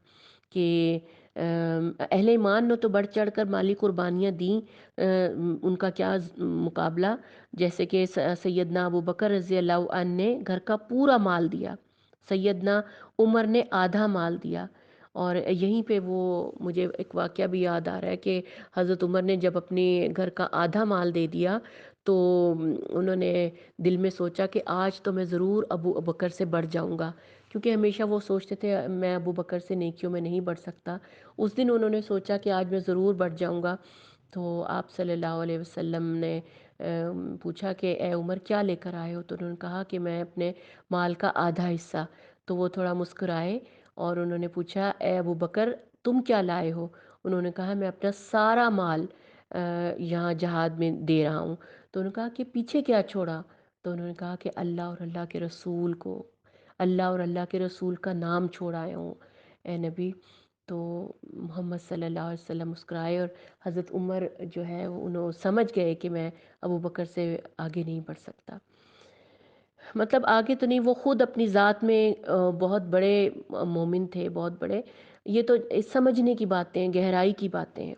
کہ اہل ایمان نے تو بڑھ چڑھ کر مالی قربانیاں دیں، ان کا کیا مقابلہ، جیسے کہ سیدنا ابو بکر رضی اللہ عنہ نے گھر کا پورا مال دیا، سیدنا عمر نے آدھا مال دیا۔ اور یہیں پہ وہ مجھے ایک واقعہ بھی یاد آ رہا ہے کہ حضرت عمر نے جب اپنے گھر کا آدھا مال دے دیا تو انہوں نے دل میں سوچا کہ آج تو میں ضرور ابو بکر سے بڑھ جاؤں گا، کیونکہ ہمیشہ وہ سوچتے تھے میں ابو بکر سے نیکیوں میں نہیں بڑھ سکتا۔ اس دن انہوں نے سوچا کہ آج میں ضرور بڑھ جاؤں گا۔ تو آپ صلی اللہ علیہ وسلم نے پوچھا کہ اے عمر کیا لے کر آئے ہو؟ تو انہوں نے کہا کہ میں اپنے مال کا آدھا حصہ۔ تو وہ تھوڑا مسکرائے اور انہوں نے پوچھا اے ابو بکر تم کیا لائے ہو؟ انہوں نے کہا میں اپنا سارا مال یہاں جہاد میں دے رہا ہوں۔ تو انہوں نے کہا کہ پیچھے کیا چھوڑا؟ تو انہوں نے کہا کہ اللہ اور اللہ کے رسول کو، اللہ اور اللہ کے رسول کا نام چھوڑ آیا ہوں اے نبی۔ تو محمد صلی اللہ علیہ وسلم مسکرائے اور حضرت عمر جو ہے انہوں سمجھ گئے کہ میں ابو بکر سے آگے نہیں بڑھ سکتا، مطلب آگے تو نہیں، وہ خود اپنی ذات میں بہت بڑے مومن تھے، بہت بڑے۔ یہ تو سمجھنے کی باتیں ہیں، گہرائی کی باتیں ہیں۔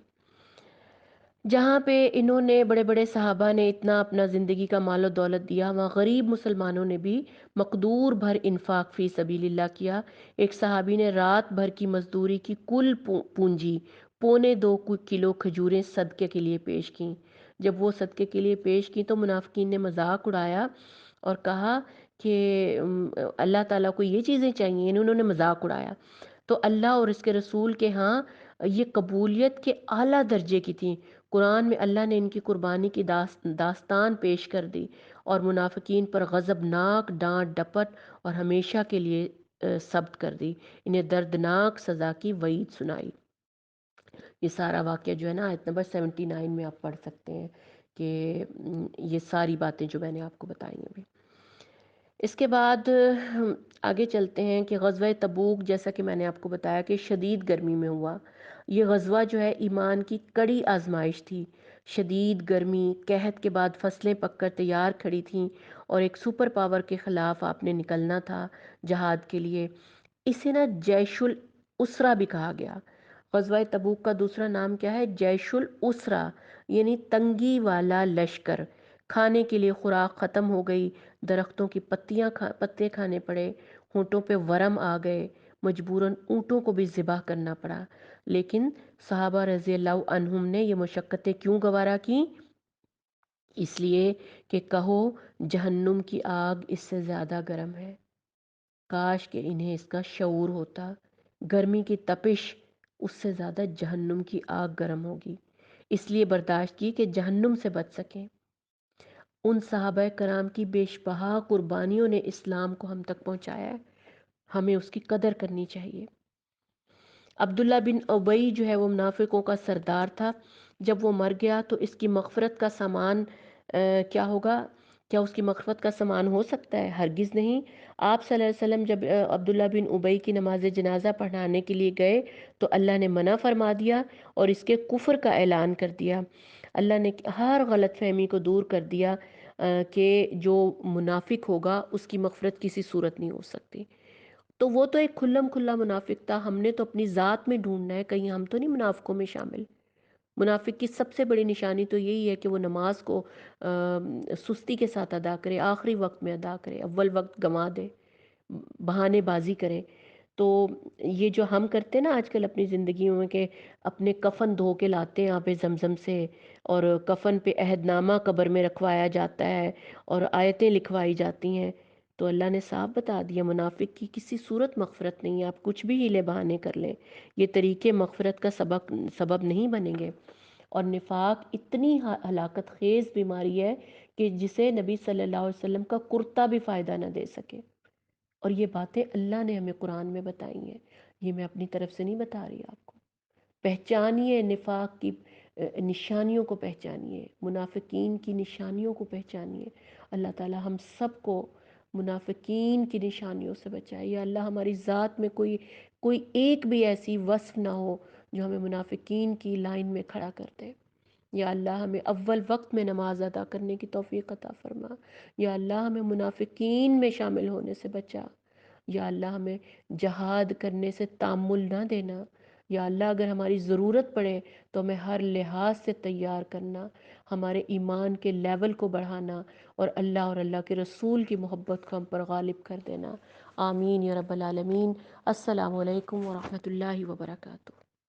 جہاں پہ انہوں نے بڑے بڑے صحابہ نے اتنا اپنا زندگی کا مال و دولت دیا، وہاں غریب مسلمانوں نے بھی مقدور بھر انفاق فی سبیل اللہ کیا۔ ایک صحابی نے رات بھر کی مزدوری کی کل پونجی 2.25 کلو کھجوریں صدقے کے لیے پیش کیں۔ جب وہ صدقے کے لیے پیش کی تو منافقین نے مذاق اڑایا اور کہا کہ اللہ تعالیٰ کو یہ چیزیں چاہیے، انہوں نے مذاق اڑایا۔ تو اللہ اور اس کے رسول کے ہاں یہ قبولیت کے اعلیٰ درجے کی تھیں۔ قرآن میں اللہ نے ان کی قربانی کی داستان پیش کر دی اور منافقین پر غضبناک ڈانٹ ڈپٹ اور ہمیشہ کے لیے ثبت کر دی، انہیں دردناک سزا کی وعید سنائی۔ یہ سارا واقعہ جو ہے نا آیت نمبر 79 میں آپ پڑھ سکتے ہیں کہ یہ ساری باتیں جو میں نے آپ کو بتائی ہیں ابھی۔ اس کے بعد ہم آگے چلتے ہیں کہ غزوہ تبوک، جیسا کہ میں نے آپ کو بتایا کہ شدید گرمی میں ہوا۔ یہ غزوہ جو ہے ایمان کی کڑی آزمائش تھی۔ شدید گرمی، قحط کے بعد فصلیں پک کر تیار کھڑی تھیں اور ایک سپر پاور کے خلاف آپ نے نکلنا تھا جہاد کے لیے۔ اسے نا جیش الاسرہ بھی کہا گیا۔ غزوہ تبوک کا دوسرا نام کیا ہے؟ جیش الاسرہ، یعنی تنگی والا لشکر۔ کھانے کے لیے خوراک ختم ہو گئی، درختوں کی پتے کھانے پڑے، ہونٹوں پہ ورم آ گئے، مجبوراً اونٹوں کو بھی ذبح کرنا پڑا۔ لیکن صحابہ رضی اللہ عنہم نے یہ مشقتیں کیوں گوارا کیں؟ اس لیے کہ کہو جہنم کی آگ اس سے زیادہ گرم ہے، کاش کہ انہیں اس کا شعور ہوتا۔ گرمی کی تپش اس سے زیادہ جہنم کی آگ گرم ہوگی، اس لیے برداشت کی کہ جہنم سے بچ سکیں۔ ان صحابہ کرام کی بیش بہا قربانیوں نے اسلام کو ہم تک پہنچایا ہے، ہمیں اس کی قدر کرنی چاہیے۔ عبداللہ بن ابی جو ہے وہ منافقوں کا سردار تھا۔ جب وہ مر گیا تو اس کی مغفرت کا سامان کیا ہوگا؟ کیا اس کی مغفرت کا سامان ہو سکتا ہے؟ ہرگز نہیں۔ آپ صلی اللہ علیہ وسلم جب عبداللہ بن ابی کی نماز جنازہ پڑھانے کے لیے گئے تو اللہ نے منع فرما دیا اور اس کے کفر کا اعلان کر دیا۔ اللہ نے ہر غلط فہمی کو دور کر دیا کہ جو منافق ہوگا اس کی مغفرت کسی صورت نہیں ہو سکتی۔ تو وہ تو ایک کھلم کھلا منافق تھا، ہم نے تو اپنی ذات میں ڈھونڈنا ہے، کہیں ہم تو نہیں منافقوں میں شامل۔ منافق کی سب سے بڑی نشانی تو یہی ہے کہ وہ نماز کو سستی کے ساتھ ادا کرے، آخری وقت میں ادا کرے، اول وقت گنوا دے، بہانے بازی کرے۔ تو یہ جو ہم کرتے ہیں نا آج کل اپنی زندگیوں میں کہ اپنے کفن دھو کے لاتے ہیں آب زمزم سے، اور کفن پہ عہد نامہ قبر میں رکھوایا جاتا ہے اور آیتیں لکھوائی جاتی ہیں، تو اللہ نے صاف بتا دیا منافق کی کسی صورت مغفرت نہیں ہے، آپ کچھ بھی ہیلے بہانے کر لیں، یہ طریقے مغفرت کا سبب نہیں بنیں گے۔ اور نفاق اتنی ہلاکت خیز بیماری ہے کہ جسے نبی صلی اللہ علیہ وسلم کا کرتا بھی فائدہ نہ دے سکے، اور یہ باتیں اللہ نے ہمیں قرآن میں بتائی ہیں، یہ میں اپنی طرف سے نہیں بتا رہی آپ کو۔ پہچانیے نفاق کی نشانیوں کو، پہچانیے منافقین کی نشانیوں کو، پہچانیے۔ اللہ تعالی ہم سب کو منافقین کی نشانیوں سے بچائے۔ یا اللہ ہماری ذات میں کوئی ایک بھی ایسی وصف نہ ہو جو ہمیں منافقین کی لائن میں کھڑا کر دے۔ یا اللہ ہمیں اول وقت میں نماز ادا کرنے کی توفیق عطا فرما۔ یا اللہ ہمیں منافقین میں شامل ہونے سے بچا۔ یا اللہ ہمیں جہاد کرنے سے تامل نہ دینا۔ یا اللہ اگر ہماری ضرورت پڑے تو ہمیں ہر لحاظ سے تیار کرنا، ہمارے ایمان کے لیول کو بڑھانا، اور اللہ کے رسول کی محبت کو ہم پر غالب کر دینا۔ آمین یا رب العالمین۔ السلام علیکم ورحمۃ اللہ وبرکاتہ۔